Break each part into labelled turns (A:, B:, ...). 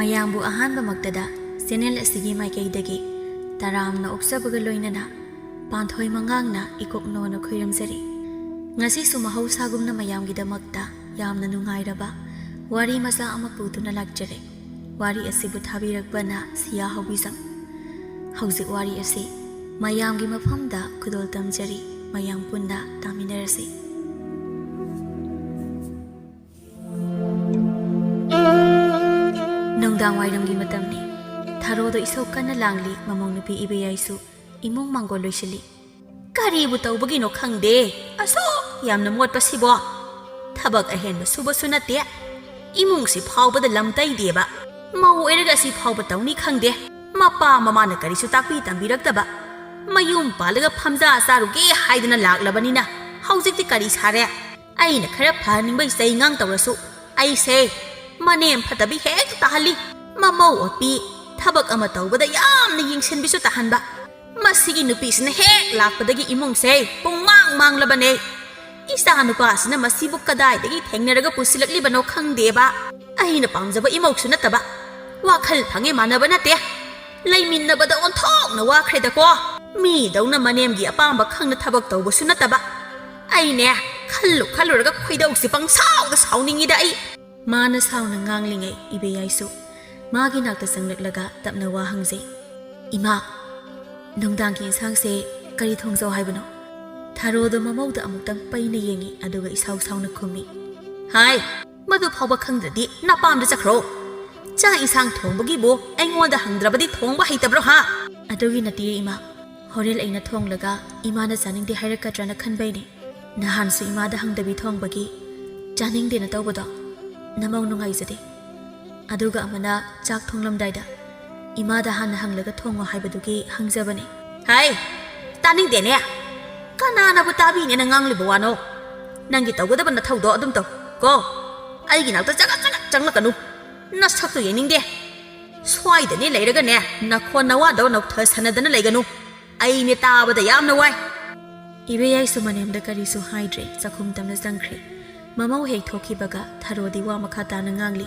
A: ꯃꯌꯥꯝꯕꯨ ꯑꯍꯥꯟꯕꯃꯛꯇꯗ ꯆꯦꯅꯦꯜ ꯑꯁꯤꯒꯤ ꯃꯥꯏꯀꯩꯗꯒꯤ ꯇꯔꯥꯝꯅ ꯑꯣꯛꯆꯕꯒ ꯂꯣꯏꯅꯅ ꯄꯥꯟꯊꯣꯏ ꯃꯉꯥꯡꯅ ꯏꯀꯣꯛꯅꯣꯅ ꯈꯣꯏꯔꯝꯖꯔꯤ꯫ ꯉꯁꯤꯁꯨ ꯃꯍꯧꯁꯥꯒꯨꯝꯅ ꯃꯌꯥꯝꯒꯤꯗꯃꯛꯇ ꯌꯥꯝꯅ ꯅꯨꯡꯉꯥꯏꯔꯕ ꯋꯥꯔꯤ ꯃꯆꯥ ꯑꯃ ꯄꯨꯗꯨꯅ ꯂꯥꯛꯆꯔꯦ꯫ ꯋꯥꯔꯤ ꯑꯁꯤꯕꯨ ꯊꯥꯕꯤꯔꯛꯄꯅ ꯁꯤꯌꯥ ꯍꯥꯎꯕꯤꯖꯝ꯫ ꯍꯧꯖꯤꯛ ꯋꯥꯔꯤ ꯑꯁꯤ ꯃꯌꯥꯝꯒꯤ ꯃꯐꯝꯗ ꯈꯨꯗꯣꯜ ꯇꯝꯖꯔꯤ꯫ ꯃꯌꯥꯝ ꯄꯨꯟꯅ ꯇꯥꯃꯤꯟꯅꯔꯁꯤ꯫ ꯅꯨꯡꯗꯥꯡ ꯋꯥꯏꯔꯝꯒꯤ ꯃꯇꯝꯅꯤ꯫ ꯊꯥꯔꯣꯗ ꯏꯁꯧ ꯀꯟꯅ ꯂꯥꯡꯂꯤ ꯃꯃꯧ ꯅꯨꯄꯤ ꯏꯕꯦꯌꯥꯏꯁꯨ ꯏꯃꯨꯡ ꯃꯥꯡꯒꯣꯜ ꯂꯣꯏꯁꯤꯜꯂꯤ꯫ ꯀꯔꯤꯕꯨ ꯇꯧꯕꯒꯤꯅꯣ ꯈꯪꯗꯦ ꯑꯁꯨꯛ ꯌꯥꯝꯅ ꯃꯣꯠꯄꯁꯤꯕꯣ꯫ ꯊꯕꯛ ꯑꯍꯦꯟꯕ ꯁꯨꯕꯁꯨ ꯅꯠꯇꯦ, 이몽시 파우버다 람따이디에바 마우 에르가시 파우버 따우니 칸데 마빠 마마나 까리수 딱비 담비럭다바 마욤 발르가 팜자 사루게 하이드나 락라바니나 하우직디 까리 사래 아이나 카라 파닝바 이세이 ngang 따우라수 아이세 마넴 파타비 헥 따할리 마마우 어삐 타박 아마 따우버다 얌나 잉센비수 따한바 마시기 누피스나 헥 락바다기 이몽세 뽕망망라바네 이사 누파스나 마시부 까다이데기 탱내라가 부실락리바노 칸데바 아이나 팜자바 이목수 나타바 와칼 방에 마나바 나테 라이민나바다 온톡나 와크레다고 미다우나 마넴기 아빠amba 칸나 타박 따우버수 나타바 아이네 칼로라가 쾌다우시 방사우다 사우닝이다 아이 마나 사우나 nganglingay 이베야이수 마기 낙다 상락라가 tapna wa hangse 이마 농당기 인상세 까리 통조 하이버노 타로도 마모도 아무튼 빠이나 yengi aduga isaw-saw na kumi hai madu phawba khangdradi na pamda chakro cha isang thongbagi bo aingonda hangdrabadi thongba heitabro ha adugi nati ima horel aina thonglaga ima na janingde hairakatra na khanbaini nahan su ima da hangdabi thongbagi janingde na tawbado namau nungaijade aduga amana chak thonglamdaida ima da han hanglaga thongo haibadugi hangjabani hai taningde ne kananabu tabi ne nganglibo wano nangi tawgadaba na thawdo adum taw ko aigi nakta jaga changlakanu nasakto yeningde swaidani leiraga ne nakhona wado nokthar sanadana leiganu aine tabada yamna wai ibeyai sumanemda karisu haidre chakhum tamna jangkhre mamau hek thokibaga tharodi wa makhata na ngangli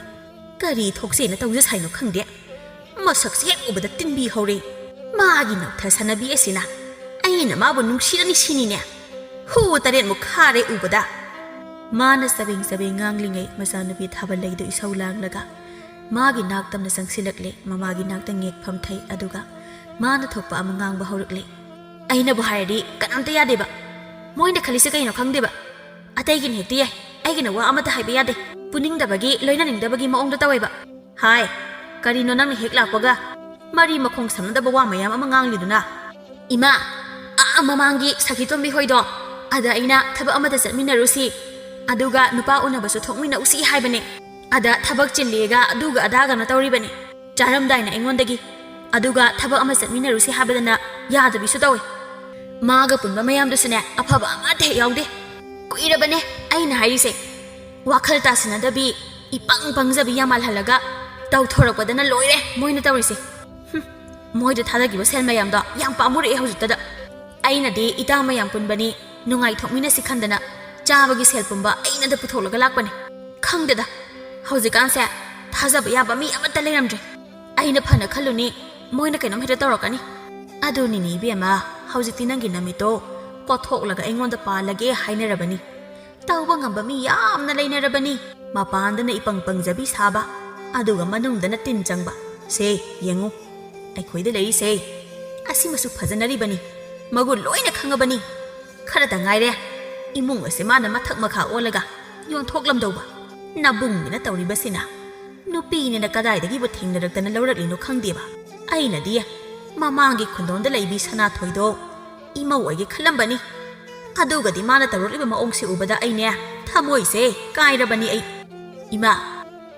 A: kari thokse na tawja saino khangde masak se ubada tinbi hore magi nokthar sanabi esina aina mabu nungshirani sinine hu taret mu khare ubada mana sabing nganglingay masanabi thabalaido isaw langlaga magi naktamna sangsilakle mamagi naktang ngek phamthai aduga mana thokpa ama ngangba haurakle aina bu hairdi kanamta yadeba moina khalise kaino khangdeba ataigin hekti yai aigina wa amata haiba yade puningdabagi loinaningdabagi maongda tawaiba hai karino nang hek lakwaga mari makhong samnadaba wa mayam ama ngangliduna ima mamangi sakitombi hoido ada aina thaba amada chatminarusi aduga nupa unabasu thokmina usi haibane ada thabak chinlega aduga adaga na tawribane charamdaina engondagi aduga thaba ama chatminarusi habadana yadabisu tawi maga punba mayamdusune afaba amate yawde kuirabane aina harise wakhal tasinadabi ipang pangjabi yamal halaga tawthorakpadana loire moina tawrise moida thadagiba sel mayamda yam pamure haujitada aina de ita mayam punbani nungai thokmina sikhandana चाबगी सेल पुंबा आइना द पुथोलगा लाकपने खंगदेदा हौजिकान से थाजब याबा मी अमत लेरमद्रे आइना फना खलुनी Moina कैनम हेटा तौरकनी अदुनी नि बेमा हौजिति नंगी नमितो कोथोकलगा एंगोंदा पालगे हाइनरबनी तौबा ngamba mi yamna leinarabani mapandana ipang pangjabi saba aduga manungdana tin changba se yengu aikhoida lei se asimasu phajanari bani magu loina khangabani khara da ngaire imung ase mana mathak makha olaga yon thoklamdauba nabung mina tawribasina nupi ne na kadai dagi bu thingnarakdana lawraklino khangdeba aina dia mamangi khundonda leibi sana thoido imau age khalambani aduga di mana tawrikliba maongsi ubada aine thamoi se kairabani ai ima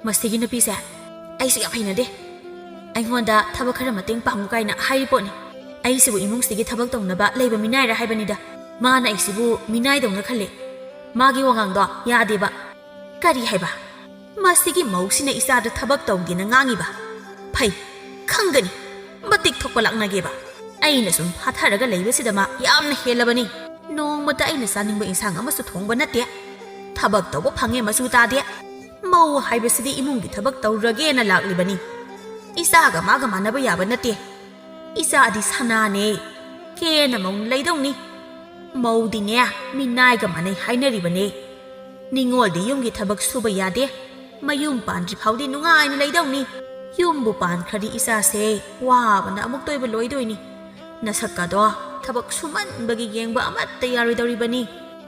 A: masigi nupi se ai se aphaina de ai honda thabak khara mateng pangu kaina hairiponi ai sibu imung sigi thabak tongnaba leiba minai ra haibani da mana isibu minai dong khale magi wangangdo yadeba kari haiba masigi mausina isa da thabak tongdina ngangiba phai khangani matik thokpa laknageba aina sum phatharaga leibasida ma yamna helabani nongmata aina saningba insang amasu thongba natte thabak tawba phange masu tade mau haibasidi imungi thabak tawrage na laklibani ꯏꯆꯥꯒ ꯃꯥꯒ ꯃꯥꯟꯅꯕ ꯌꯥꯕ ꯅꯠꯇꯦ ꯏꯆꯥꯗꯤ ꯁꯅꯥꯅꯦ ꯀꯦꯅ ꯃꯧ ꯂꯩꯗꯧꯅꯤ ꯃꯧꯗꯤꯅꯦ ꯃꯤꯅꯥꯏꯒ ꯃꯥꯟꯅꯩ ꯍꯥꯏꯅꯔꯤꯕꯅꯦ ꯅꯤꯡꯉꯣꯜꯗꯤ ꯌꯨꯝꯒꯤ ꯊꯕꯛ ꯁꯨꯕ ꯌꯥꯗꯦ ꯃꯌꯨꯝ ꯄꯥꯟꯗ꯭ꯔꯤ ꯐꯥꯎꯗꯤ ꯅꯨꯡꯉꯥꯏꯅ ꯂꯩꯗꯧꯅꯤ ꯌꯨꯝꯕꯨ ꯄꯥꯟꯈ꯭ꯔꯗꯤ ꯏꯆꯥꯁꯦ ꯋꯥꯕꯅ ꯑꯃꯨꯛ ꯇꯣꯏꯕ ꯂꯣꯏꯗꯣꯏꯅꯤ ꯅꯁꯛꯀꯗꯣ ꯊꯕꯛ ꯁꯨꯃꯟꯕꯒꯤ ꯌꯦꯡꯕ ꯑꯃꯠꯇ ꯌꯥꯔꯣꯏꯗꯧꯔꯤꯕꯅꯤ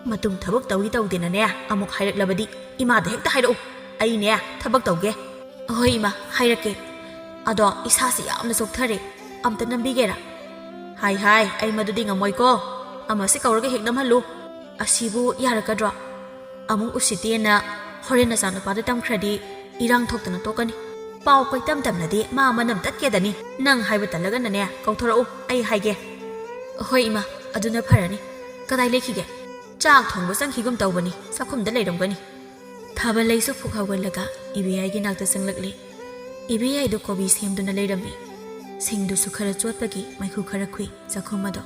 A: ꯃꯇꯨꯡ ꯊꯕꯛ ꯇꯧꯏ ꯇꯧꯗꯦꯅꯅꯦ ꯑꯃꯨꯛ ꯍꯥꯏꯔꯛꯂꯕꯗꯤ ꯏꯃꯥꯗ ꯍꯦꯛꯇ ꯍꯥꯏꯔꯛꯎ ꯑꯩꯅꯦ ꯊꯕꯛ ꯇꯧꯒꯦ ꯑꯍꯣꯏ ꯏꯃꯥ ꯍꯥꯏꯔꯛꯀꯦ ꯑꯗꯣ ꯏꯁꯥꯁꯦ ꯌꯥꯝꯅ ꯆꯣꯛꯊꯔꯦ ꯑꯝꯇ ꯅꯝꯕꯤꯒꯦꯔꯥ ꯍꯥꯏ ꯑꯩ ꯃꯗꯨꯗꯤ ꯉꯝꯃꯣꯏꯀꯣ ꯑꯃꯁꯤ ꯀꯧꯔꯒ ꯍꯦꯛ ꯅꯝꯍꯜꯂꯨ ꯑꯁꯤꯕꯨ ꯌꯥꯔꯛꯀꯗ꯭ꯔꯣ ꯑꯃꯨꯛ ꯎꯁꯤꯠꯇꯦꯅ ꯍꯣꯔꯦꯟ ꯅꯆꯥꯅꯨꯄꯥꯗ ꯇꯝꯈ꯭ꯔꯗꯤ ꯏꯔꯥꯡ ꯊꯣꯛꯇꯅ ꯇꯣꯛꯀꯅꯤ ꯄꯥꯎ ꯀꯣꯏꯇꯝ ꯇꯝꯅꯗꯤ ꯃꯥ ꯃꯅꯝ ꯇꯠꯀꯦꯗꯅꯤ ꯅꯪ ꯍꯥꯏꯕ ꯇꯜꯂꯒꯅꯅꯦ ꯀꯧꯊꯣꯔꯛꯎ ꯑꯩ ꯍꯥꯏꯒꯦ ꯍꯣꯏ ꯏꯃꯥ ꯑꯗꯨꯅ ꯐꯔꯅꯤ ꯀꯗꯥꯏ ꯂꯩꯈꯤꯒꯦ ꯆꯥꯛ ꯊꯣꯡꯕ ꯆꯪꯈꯤꯒꯨꯝ ꯇꯧꯕꯅꯤ ꯆꯥꯛꯈꯨꯝꯗ ꯂꯩꯔꯝꯒꯅꯤ ꯊꯥꯕꯜꯂꯩꯁꯨ ꯄꯨꯛ ꯍꯧꯒꯠꯂꯒ ꯏꯕꯦꯌꯥꯏꯒꯤ ꯅꯥꯛꯇ ꯆꯪꯂꯛꯂꯤ ꯏꯕꯦꯌꯥꯏꯗꯨ ꯀꯣꯕꯤ ꯁꯦꯝꯗꯨꯅ ꯂꯩꯔꯝꯃꯤ ꯁꯤꯡꯗꯨꯁꯨ ꯈꯔ ꯆꯣꯠꯄꯒꯤ ꯃꯩꯈꯨ ꯈꯔ ꯈꯨꯏ ꯆꯥꯛꯈꯨꯝ ꯑꯗꯣ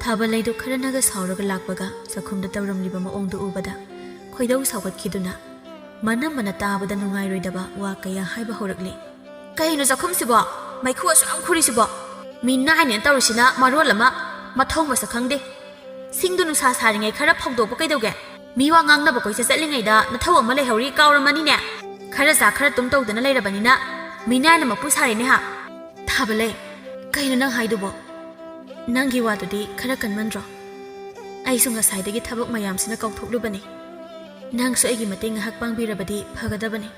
A: ꯊꯥꯕꯜꯂꯩꯗꯨ ꯈꯔꯅꯒ ꯁꯥꯎꯔꯒ ꯂꯥꯛꯄꯒ ꯆꯥꯛꯈꯨꯝꯗ ꯇꯧꯔꯝꯂꯤꯕ ꯃꯑꯣꯡꯗꯨ ꯎꯕꯗ ꯈꯣꯏꯗꯧ ꯁꯥꯎꯒꯠꯈꯤꯗꯨꯅ ꯃꯅꯝꯃꯅ ꯇꯥꯕꯗ ꯅꯨꯡꯉꯥꯏꯔꯣꯏꯗꯕ ꯋꯥ ꯀꯌꯥ ꯍꯥꯏꯕ ꯍꯧꯔꯛꯂꯤ ꯀꯩꯅꯣ ꯆꯥꯛꯈꯨꯝꯁꯤꯕꯣ ꯃꯩꯈꯨ ꯑꯁꯨꯛꯌꯥꯝ ꯈꯨꯔꯤꯁꯤꯕꯣ ꯃꯤ ꯅꯥꯏꯅꯦꯅ ꯇꯧꯔꯤꯁꯤꯅ ꯃꯔꯣꯜ ꯑꯃ ꯃꯊꯧ ꯃꯁꯛ ꯈꯪꯗꯦ ꯁꯤꯡꯗꯨ ꯅꯨꯡꯁꯥ ꯁꯥꯔꯤꯉꯩ ꯈꯔ ꯐꯧꯗꯣꯛꯄ ꯀꯩꯗꯧꯒꯦ ꯃꯤ ꯋꯥ ꯉꯥꯡꯅꯕ ꯀꯣꯏꯆꯠ ꯆꯠꯂꯤꯉꯩꯗ ꯅꯊꯧ ꯑꯃ ꯂꯩꯍꯧꯔꯤ ꯀꯥꯎꯔꯝꯃꯅꯤꯅꯦ ꯈꯔ ꯆꯥ ꯈꯔ ꯇꯨꯝ ꯇꯧꯗꯅ ꯂꯩꯔꯕꯅꯤꯅ ꯃꯤꯅꯥꯏꯅ ꯃꯄꯨ ꯁꯥꯔꯤꯅꯦ ꯍꯥ ꯊꯥꯕꯜꯂꯩ ꯀꯩꯅꯣ ꯅꯪ ꯍꯥꯏꯗꯨꯕꯣ ꯅꯪꯒꯤ ꯋꯥꯗꯨꯗꯤ ꯈꯔ ꯀꯟꯃꯟꯗ꯭ꯔꯣ ꯑꯩꯁꯨ ꯉꯁꯥꯏꯗꯒꯤ ꯊꯕꯛ ꯃꯌꯥꯝꯁꯤꯅ ꯀꯥꯎꯊꯣꯛꯂꯨꯕꯅꯤ ꯅꯪꯁꯨ ꯑꯩꯒꯤ ꯃꯇꯦꯡ ꯉꯥꯏꯍꯥꯛ ꯄꯥꯡꯕꯤꯔꯕꯗꯤ ꯐꯒꯗꯕꯅꯤ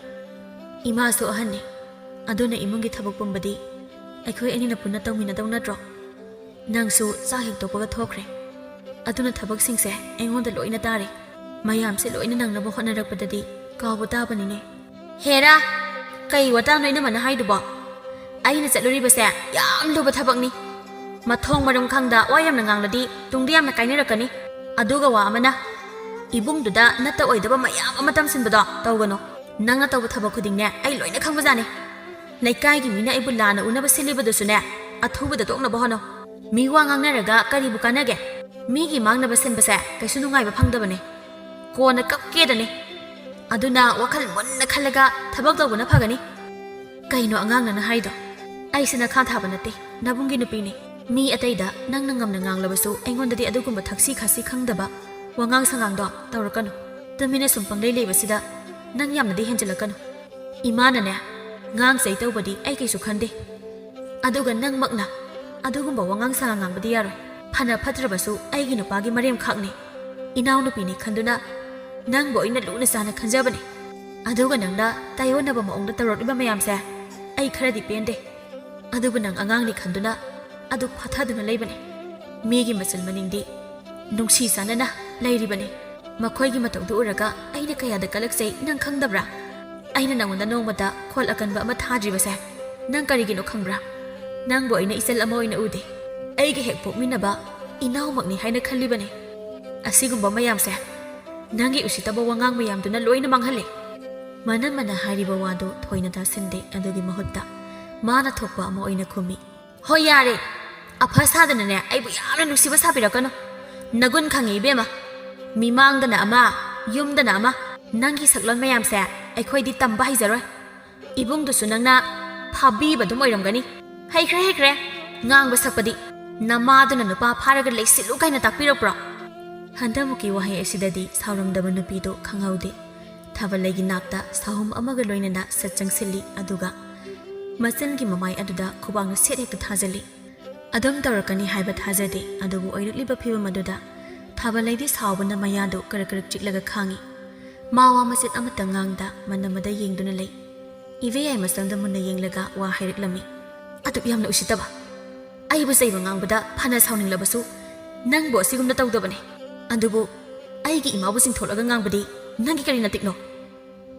A: ꯏꯃꯥꯁꯨ ꯑꯍꯟꯅꯤ ꯑꯗꯨꯅ ꯏꯃꯨꯡꯒꯤ ꯊꯕꯛ ꯄꯨꯝꯕꯗꯤ ꯑꯩꯈꯣꯏ ꯑꯅꯤꯅ ꯄꯨꯟꯅ ꯇꯧꯃꯤꯟꯅꯗꯧ ꯅꯠꯇ꯭ꯔꯣ ꯅꯪꯁꯨ ꯆꯥꯛ ꯍꯦꯛ ꯇꯣꯛꯄꯒ ꯊꯣꯛꯈ꯭ꯔꯦ ꯑꯗꯨꯅ ꯊꯕꯛꯁꯤꯡꯁꯦ ꯑꯩꯉꯣꯟꯗ ꯂꯣꯏꯅ ꯇꯥꯔꯦ ꯃꯌꯥꯝꯁꯦ ꯂꯣꯏꯅ ꯅꯪꯅꯕ ꯍꯣꯠꯅꯔꯛꯄꯗꯗꯤ ꯀꯥꯎꯕ ꯇꯥꯕꯅꯤꯅꯦ ꯍꯦꯔꯥ ꯀꯩ ꯋꯥꯇꯥꯅꯣ ꯏꯅꯝꯃꯅ ꯍꯥꯏꯗꯨꯕꯣ ꯑꯩꯅ ꯆꯠꯂꯨꯔꯤꯕꯁꯦ ꯌꯥꯝ ꯂꯨꯕ ꯊꯕꯛꯅꯤ ꯃꯊꯣꯡ ꯃꯔꯝ ꯈꯪꯗ ꯋꯥ ꯌꯥꯝꯅ ꯉꯥꯡꯂꯗꯤ ꯇꯨꯡꯗ ꯌꯥꯝꯅ ꯀꯥꯏꯅꯔꯛꯀꯅꯤ ꯑꯗꯨꯒ ꯋꯥ ꯑꯃꯅ ꯏꯕꯨꯡꯗꯨꯗ ꯅꯠꯇ ꯑꯣꯏꯗꯕ ꯃꯌꯥꯝ ꯑꯃ ꯇꯝꯁꯤꯟꯕꯗꯣ ꯇꯧꯒꯅꯨ ꯅꯪꯅ ꯇꯧꯕ ꯊꯕꯛ ꯈꯨꯗꯤꯡꯅꯦ ꯑꯩ ꯂꯣꯏꯅ ꯈꯪꯕꯖꯥꯅꯤ ꯂꯩꯀꯥꯏꯒꯤ ꯃꯤꯅ ꯑꯩꯕꯨ ꯂꯥꯟꯅ ꯎꯅꯕ ꯁꯤꯜꯂꯤꯕꯗꯨꯁꯨꯅꯦ ꯑꯊꯨꯕꯗ ꯇꯣꯛꯅꯕ ꯍꯣꯠꯅꯧ ꯃꯤ ꯋꯥ ꯉꯥꯡꯅꯔꯒ ꯀꯔꯤꯕꯨ ꯀꯥꯟꯅꯒꯦ ꯃꯤꯒꯤ ꯃꯥꯡꯅꯕ ꯁꯤꯟꯕꯁꯦ ꯀꯩꯁꯨ ꯅꯨꯡꯉꯥꯏꯕ ꯐꯪꯗꯕꯅꯦ ꯀꯣꯟꯅ ꯀꯞꯀꯦꯗꯅꯤ ꯑꯗꯨꯅ ꯋꯥꯈꯜ ꯃꯨꯟꯅ ꯈꯜꯂꯒ ꯊꯕꯛ ꯇꯧꯕꯅ ꯐꯒꯅꯤ ꯀꯩꯅꯣ ꯑꯉꯥꯡꯅꯅ ꯍꯥꯏꯗꯣ ꯑꯩꯁꯤꯅ ꯈꯥ ꯊꯥꯕ ꯅꯠꯇꯦ ꯅꯕꯨꯡꯒꯤ ꯅꯨꯄꯤꯅꯤ ꯃꯤ ꯑꯇꯩꯗ ꯅꯪꯅ ꯉꯝꯅ ꯉꯥꯡꯂꯕꯁꯨ ꯑꯩꯉꯣꯟꯗꯗꯤ ꯑꯗꯨꯒꯨꯝꯕ ꯊꯛꯁꯤ ꯈꯥꯁꯤ ꯈꯪꯗꯕ ꯋꯥꯉꯥꯡ ꯁꯉꯥꯡꯗꯣ ꯇꯧꯔꯛꯀꯅꯨ ꯇꯨꯃꯤꯟꯅ ꯁꯨꯝ ꯄꯪꯂꯩ ꯂꯩꯕꯁꯤꯗ ꯅꯪ ꯌꯥꯝꯅꯗꯤ ꯍꯦꯟꯖꯤꯜꯂꯛꯀꯅꯨ ꯏꯃꯥꯅꯅꯦ ꯉꯥꯡ ꯆꯩ ꯇꯧꯕꯗꯤ ꯑꯩ ꯀꯩꯁꯨ ꯈꯟꯗꯦ ꯑꯗꯨꯒ ꯅꯪꯃꯛꯅ ꯑꯗꯨꯒꯨꯝꯕ ꯋꯥꯉꯥꯡ ꯁꯉꯥꯡ ꯉꯥꯡꯕꯗꯤ ꯌꯥꯔꯣꯏ ꯐꯅ ꯐꯠꯇ꯭ꯔꯕꯁꯨ ꯑꯩꯒꯤ ꯅꯨꯄꯥꯒꯤ ꯃꯔꯦꯝꯈꯛꯅꯤ ꯏꯅꯥꯎꯅꯨꯄꯤꯅꯤ ꯈꯟꯗꯨꯅ ꯅꯪꯕꯨ ꯑꯩꯅ ꯂꯨꯅ ꯆꯥꯅ ꯈꯟꯖꯕꯅꯤ ꯑꯗꯨꯒ ꯅꯪꯅ ꯇꯥꯏꯌꯣꯟꯅꯕ ꯃꯑꯣꯡꯗ ꯇꯧꯔꯛꯂꯤꯕ ꯃꯌꯥꯝꯁꯦ ꯑꯩ ꯈꯔꯗꯤ ꯄꯦꯟꯗꯦ ꯑꯗꯨꯕꯨ ꯅꯪ ꯑꯉꯥꯡꯅꯤ ꯈꯟꯗꯨꯅ ꯑꯗꯨ ꯐꯥꯊꯗꯨꯅ ꯂꯩꯕꯅꯤ ꯃꯤꯒꯤ ꯃꯆꯜ ꯃꯅꯤꯡꯗꯤ ꯅꯨꯡꯁꯤ ꯆꯥꯟꯅꯅ ꯂꯩꯔꯤꯕꯅꯤ ꯃꯈꯣꯏꯒꯤ ꯃꯇꯧꯗꯨ ꯎꯔꯒ ꯑꯩꯅ ꯀꯌꯥꯗ ꯀꯂꯛꯆꯩ ꯅꯪ ꯈꯪꯗꯕ꯭ꯔꯥ ꯑꯩꯅ ꯅꯪꯉꯣꯟꯗ ꯅꯣꯡꯃꯗ ꯈꯣꯜ ꯑꯀꯟꯕ ꯑꯃ ꯊꯥꯗ꯭ꯔꯤꯕꯁꯦ ꯅꯪ ꯀꯔꯤꯒꯤꯅꯣ ꯈꯪꯕ꯭ꯔꯥ ꯅꯪꯕꯨ ꯑꯩꯅ ꯏꯆꯜ ꯑꯃ ꯑꯣꯏꯅ ꯎꯗꯦ ꯑꯩꯒ ꯍꯦꯛ ꯄꯣꯛꯃꯤꯟꯅꯕ ꯏꯅꯥꯎꯃꯛꯅꯤ ꯍꯥꯏꯅ ꯈꯜꯂꯤꯕꯅꯤ ꯑꯁꯤꯒꯨꯝꯕ ꯃꯌꯥꯝꯁꯦ ꯅꯪꯒꯤ ꯎꯁꯤꯠꯇꯕ ꯋꯥꯉꯥꯡ ꯃꯌꯥꯝꯗꯨꯅ ꯂꯣꯏꯅ ꯃꯥꯡꯍꯜꯂꯤ ꯃꯅꯝꯃꯅ ꯍꯥꯏꯔꯤꯕ ꯋꯥꯗꯨ ꯊꯣꯏꯅ ꯇꯥꯁꯤꯟꯗꯦ ꯑꯗꯨꯒꯤ ꯃꯍꯨꯠꯇ ꯃꯥꯅ ꯊꯣꯛꯄ ꯑꯃ ꯑꯣꯏꯅ ꯈꯨꯝꯃꯤ ꯍꯣꯏ ꯌꯥꯔꯦ ꯑꯐ ꯁꯥꯗꯅꯅꯦ ꯑꯩꯕꯨ ꯌꯥꯝꯅ ꯅꯨꯡꯁꯤꯕ ꯁꯥꯕꯤꯔꯛꯀꯅꯨ ꯅꯒꯨꯟ ꯈꯪꯉꯤ ꯏꯕꯦꯝꯃ ꯃꯤꯃꯥꯡꯗꯅ ꯑꯃ ꯌꯨꯝꯗꯅ ꯑꯃ ꯅꯪꯒꯤ ꯁꯛꯂꯣꯟ ꯃꯌꯥꯝꯁꯦ ꯑꯩꯈꯣꯏꯗꯤ ꯇꯝꯕ ꯍꯩꯖꯔꯣꯏ ꯏꯕꯨꯡꯗꯨꯁꯨ ꯅꯪꯅ ꯐꯥꯕꯤꯕꯗꯨꯝ ꯑꯣꯏꯔꯝꯒꯅꯤ ꯍꯩꯈ꯭ꯔꯦ ꯉꯥꯡꯕ ꯁꯛꯄꯗꯤ ꯅꯃꯥꯗꯨꯅ ꯅꯨꯄꯥ ꯐꯥꯔꯒ ꯂꯩꯁꯤꯜꯂꯨ ꯀꯥꯏꯅ ꯇꯥꯛꯄꯤꯔꯛꯄ꯭ꯔꯣ ꯍꯟꯗꯛꯃꯨꯛꯀꯤ ꯋꯥꯍꯩ ꯑꯁꯤꯗꯗꯤ ꯁꯥꯎꯔꯝꯗꯕ ꯅꯨꯄꯤꯗꯨ ꯈꯪꯍꯧꯗꯦ ꯊꯥꯕꯜꯂꯩꯒꯤ ꯅꯥꯛꯇ ꯁꯥꯍꯨꯝ ꯑꯃꯒ ꯂꯣꯏꯅꯅ ꯁꯠ ꯆꯪꯁꯤꯜꯂꯤ ꯑꯗꯨꯒ ꯃꯆꯟꯒꯤ ꯃꯃꯥꯏ ꯑꯗꯨꯗ ꯈꯨꯕꯥꯛꯅ ꯁꯦꯠ ꯍꯦꯛꯇ ꯊꯥꯖꯤꯜꯂꯤ ꯑꯗꯨꯝ ꯇꯧꯔꯛꯀꯅꯤ ꯍꯥꯏꯕ ꯊꯥꯖꯗꯦ ꯑꯗꯨꯕꯨ ꯑꯣꯏꯔꯛꯂꯤꯕ ꯐꯤꯕꯝ ꯑꯗꯨꯗ ꯊꯥꯕꯜꯂꯩꯗꯤ ꯁꯥꯎꯕꯅ ꯃꯌꯥꯗꯨ ꯀꯔꯛ ꯆꯤꯛꯂꯒ ꯈꯥꯡꯉꯤ ꯃꯥꯋꯥ ꯃꯆꯦꯠ ꯑꯃꯠꯇ ꯉꯥꯡꯗ ꯃꯅꯝꯃꯗ ꯌꯦꯡꯗꯨꯅ ꯂꯩ ꯏꯕꯦꯌꯥꯏ ꯃꯆꯪꯗ ꯃꯨꯟꯅ ꯌꯦꯡꯂꯒ ꯋꯥ ꯍꯥꯏꯔꯛꯂꯝꯃꯤ ꯑꯗꯨꯛ ꯌꯥꯝꯅ ꯎꯁꯤꯠꯇꯕ ꯑꯩꯕꯨ ꯆꯩꯕ ꯉꯥꯡꯕꯗ ꯐꯅ ꯁꯥꯎꯅꯤꯡꯂꯕꯁꯨ ꯅꯪꯕꯨ ꯑꯁꯤꯒꯨꯝꯅ ꯇꯧꯗꯕꯅꯤ ꯑꯗꯨꯕꯨ ꯑꯩꯒꯤ ꯏꯃꯥꯕꯨ ꯆꯤꯡꯊꯣꯛꯂꯒ ꯉꯥꯡꯕꯗꯤ ꯅꯪꯒꯤ ꯀꯔꯤ ꯅꯇꯤꯛꯅꯣ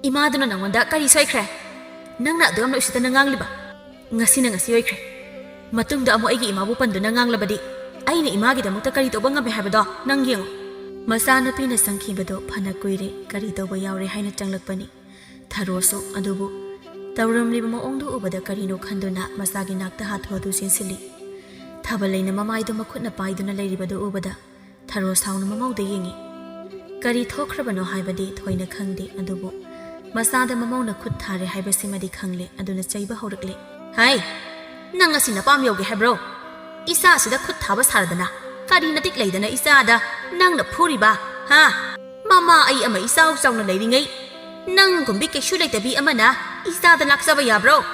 A: ꯏꯃꯥꯗꯨꯅ ꯅꯪꯉꯣꯟꯗ ꯀꯔꯤ ꯁꯣꯏꯈ꯭ꯔꯦ ꯅꯪꯅ ꯑꯗꯨꯛ ꯌꯥꯝꯅ ꯎꯁꯤꯠꯇꯅ ꯉꯥꯡꯂꯤꯕ ꯉꯁꯤꯅ ꯉꯁꯤ ꯑꯣꯏꯈ꯭ꯔꯦ ꯃꯇꯨꯡꯗ ꯑꯃꯨꯛ ꯑꯩꯒꯤ ꯏꯃꯥꯕꯨ ꯄꯟꯗꯨꯅ ꯉꯥꯡꯂꯕꯗꯤ ꯑꯩꯅ ꯏꯃꯥꯒꯤꯗꯃꯛꯇ ꯀꯔꯤ ꯇꯧꯕ ꯉꯝꯃꯦ ꯍꯥꯏꯕꯗꯣ ꯅꯪ ꯌꯦꯡꯉꯨ ꯃꯆꯥꯅꯨꯄꯤꯅ ꯆꯪꯈꯤꯕꯗꯣ ꯐꯅ ꯀꯨꯏꯔꯦ ꯀꯔꯤ ꯇꯧꯕ ꯌꯥꯎꯔꯦ ꯍꯥꯏꯅ ꯆꯪꯂꯛꯄꯅꯤ ꯊꯔꯣꯁꯨ ꯑꯗꯨꯕꯨ ꯇꯧꯔꯝꯂꯤꯕ ꯃꯑꯣꯡꯗꯨ ꯎꯕꯗ ꯀꯔꯤꯅꯣ ꯈꯟꯗꯨꯅ ꯃꯆꯥꯒꯤ ꯅꯥꯛꯇ ꯍꯥꯊꯨ ꯍꯥꯊꯨ ꯆꯦꯟꯁꯤꯜꯂꯤ ꯊꯥꯕꯜꯂꯩꯅ ꯃꯃꯥꯏꯗꯨ ꯃꯈꯨꯠꯅ ꯄꯥꯏꯗꯨꯅ ꯂꯩꯔꯤꯕꯗꯨ ꯎꯕꯗ ꯊꯔꯣ ꯁꯥꯎꯅ ꯃꯃꯧꯗ ꯌꯦꯡꯉꯤ ꯀꯔꯤ ꯊꯣꯛꯈ꯭ꯔꯕꯅꯣ ꯍꯥꯏꯕꯗꯤ ꯊꯣꯏꯅ ꯈꯪꯗꯦ ꯑꯗꯨꯕꯨ ꯃꯆꯥꯗ ꯃꯃꯧꯅ ꯈꯨꯠ ꯊꯥꯔꯦ ꯍꯥꯏꯕꯁꯤꯃꯗꯤ ꯈꯪꯂꯦ ꯑꯗꯨꯅ ꯆꯩꯕ ꯍꯧꯔꯛꯂꯦ Hai, nang asina pam yogi hebro. Isa sida khut thaba sardana. Kari natik leidana isa da nang na phuri ba. Ha, mama ai ama isa usang na leiding ai. Nang gumbi keshu leitabi ama na isa da laksaba ya bro.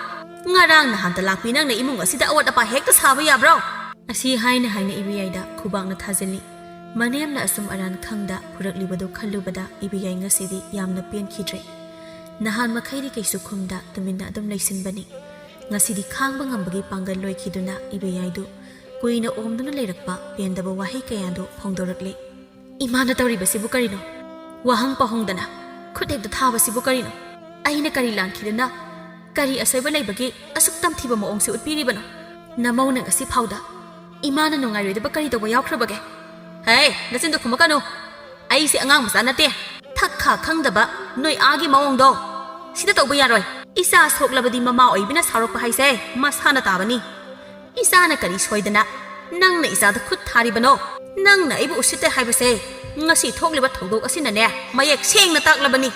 A: Ngarang na hanta lakpi nang na imung asida awat apa hekta saba ya bro. Asi haina ibiyai da khubang na thazali. Manem na asum aran khangda purak libado khalubada ibiyai ngasidi yamna pen khidre. Nahan makhairi kaisu khumda tuminna adum leisin bani. Ngasidi khangba ngambagi pangal loi khiduna ibiyai du. Kuina omduna leirakpa pendaba wahi kayando phongdorakle. Imana tawribasibu karino. Wahang pahongdana. Khudek da thabasibu karino. Aina kari lankhiduna. Kari asoiba leibagi asuk tamthiba maongse utpiribano. Namauna ngasi phauda. Imana nungaireba kari toba yaukhrabage. Hey, nasin do khumakano. Ai si angang masa nate. Thakha khangdaba noi agi maongdo. Sida toba yaroi. Isa soklabadi mama oibina sarokpa haise masana tabani. Isa na kari soidana. Nang na isa da khut tharibano. Nang na ibu usite haibase. Ngasi thokliba thodok asina ne. Mayek seng na taklabani.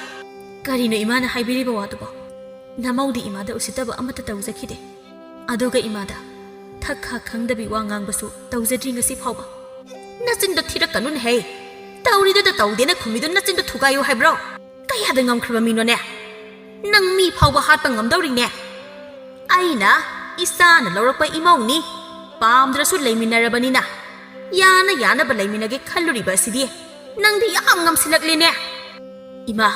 A: Kari no imana haibiriba watubo. Namaudi imada usitaba amata tawzakhide. Aduga imada thakha khangdabi wangang basu tawzadri ngasi phawba. Nasin do thira kanun hey. Tawri do tawdena khumidu nasin do thugayo haibro. Kaya da ngamkhriba mino ne. Nang mi phawba hatpa ngamdawri ne. Aina isa na lawrakpa imong ni. Pamdrasu leiminarabani na. Yana ba leiminage khalluriba sidi. Nang di yam ngamsilakle ne. Ima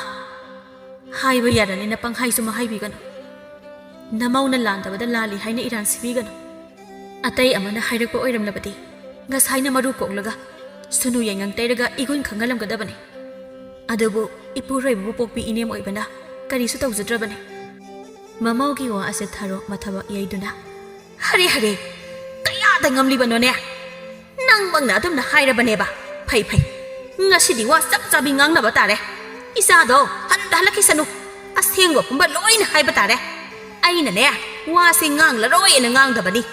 A: haiba yarani na panghaisu mahaibigano. Namaw na landabada lali haina iran sibigano. Atay amana hairakpa oiramlabadi. Ngasay na maru koklaga. Sunu yangang tayraga igun khangalamgadabane. Adobo ipuray bupokpi inem oibana. Karisu tawzadrabane. Mamaw ki wa ase tharo mathaba yaiduna. Hari kaya da ngamlibano ne. Nang bang na adum na hairabane ba. Phai ngasidi wa sapsabi ngangnaba tare. Isado handa halakisanu. Asengwa pumba loina haiba tare. Aina ne wa se ngangla roina ngangdabani.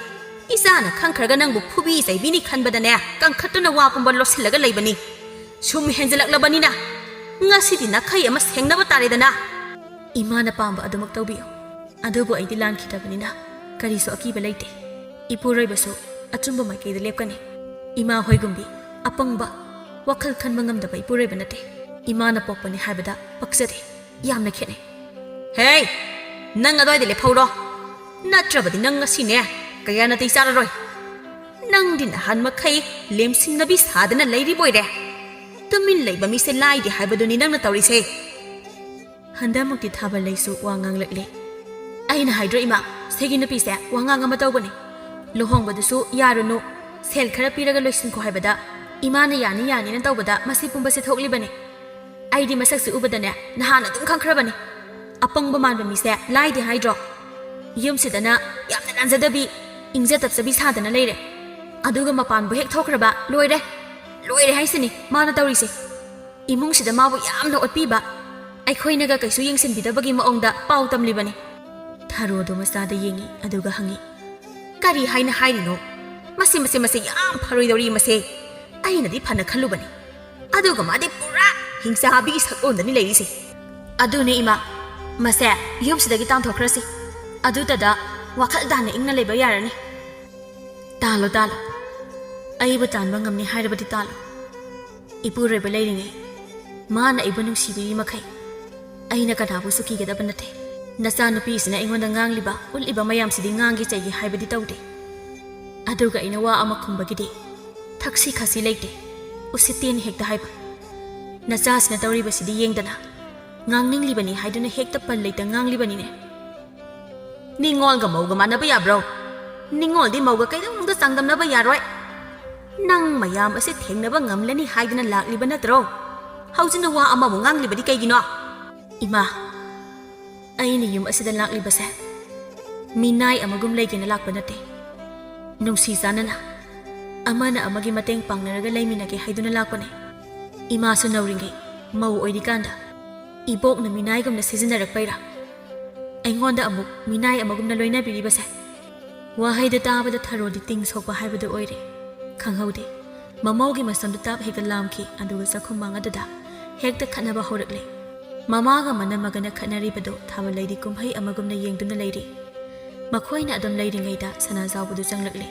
A: Isana khangkhraga nangbu phubi saibini khanbadane kangkhatuna wa pumba losilaga leibani. Sum henjalaklabani na. Ngasidi nakhai ama sengnaba taredana. Imana pamba adumak tawbiyo. Adubo aidi lankhidabani na. Kariso akiba leite. Ipuroibasu achumba maikayda lepkani. Ima hoigumbi apangba wakhal khanba ngamdaba ipuroiba nate. Imana pokpani haibada paksade yamna khene. Hey, nang adoide lephawro. Natrabadi nang ngasine kaya natay sararoi. Nang din ahan makhai lemsinnabi sadana leiri boire. Tumin leiba mise laidi haibaduni nang natawrise. Handamukti thaba leisu wangang lakle. Aina haidro ima segi napise wangang ama tawbani. Luhongbadasu yarunu sel khara piraga loisinko haibada. Imana yani na tawbada masi pumbase thoklibani. Aidi masakse ubadane nahana dum khangkhrabani. Apangba manba mise laidi haidro. Yumsidana yamna nanjadabi ingja tapsabi sadana leire. Aduga mapanbu hek thokraba loire haisini mana tawrise. Imungsida mabu yamna otpiba. Aikhoinaga kaisu yengsinbidabagi maongda pau tamlibani. Tharodo masada yengi aduga hangi. Kari haina hairino. Masi yam pharoidori mase. Ainadi phana khallubani. Aduga madi pura hingsa habigi sakondani leirise. Adune ima mase yumsidagi tangthokrasi. Adutada wakhal dana ingna leiba yarani. Talo aiba tanba ngamni hairabadi talo. Ipureba leiringai mana iba nungsibiri makai. Aina kanabu sukigedaba nate. Nasa nupisina ingonda ngangliba uliba mayamsidi ngangi chaigi haibadi tawde. Aduga ina wa ama khumbagidi thaksi khasi leite. Usitin hekta haiba. Nasasina tawribasidi yengdana ngangnginglibani haiduna hekta pal leita nganglibani ne. Ningol mouga manaba yabro. Ningol di mouga kaidamungda sangdamnaba yaroi. Nang mayam ase thengnaba ngamlani haiduna lakliba natro. Haujina wa amamu nganglibadi kaigino. Ima aini yum asida laklibase minai amagum leigena lakpa nate. Nungsi sanana amana amagi mateng pangnaraga leiminage haiduna lakpane. Ima su nauringai mau oidikanda ibok na minai gumna sizinnarakpaira. Aingonda amuk minai amagumna loina biribase. Wahaida tabada tharodi ting sokpa haibadu oire. Khanghaude mamaugi masamda tab hekta lamki aduga sakhumang aduda hekta khanaba horakle. Mamaga manamagana khanaribado thaba leidi kumhai amagumna yengduna leiri. ꯃꯈꯣꯏꯅ ꯑꯗꯨꯝ ꯂꯩꯔꯤꯉꯩꯗ ꯁꯅꯥꯖꯥꯎꯕꯗꯨ ꯆꯪꯂꯛꯂꯤ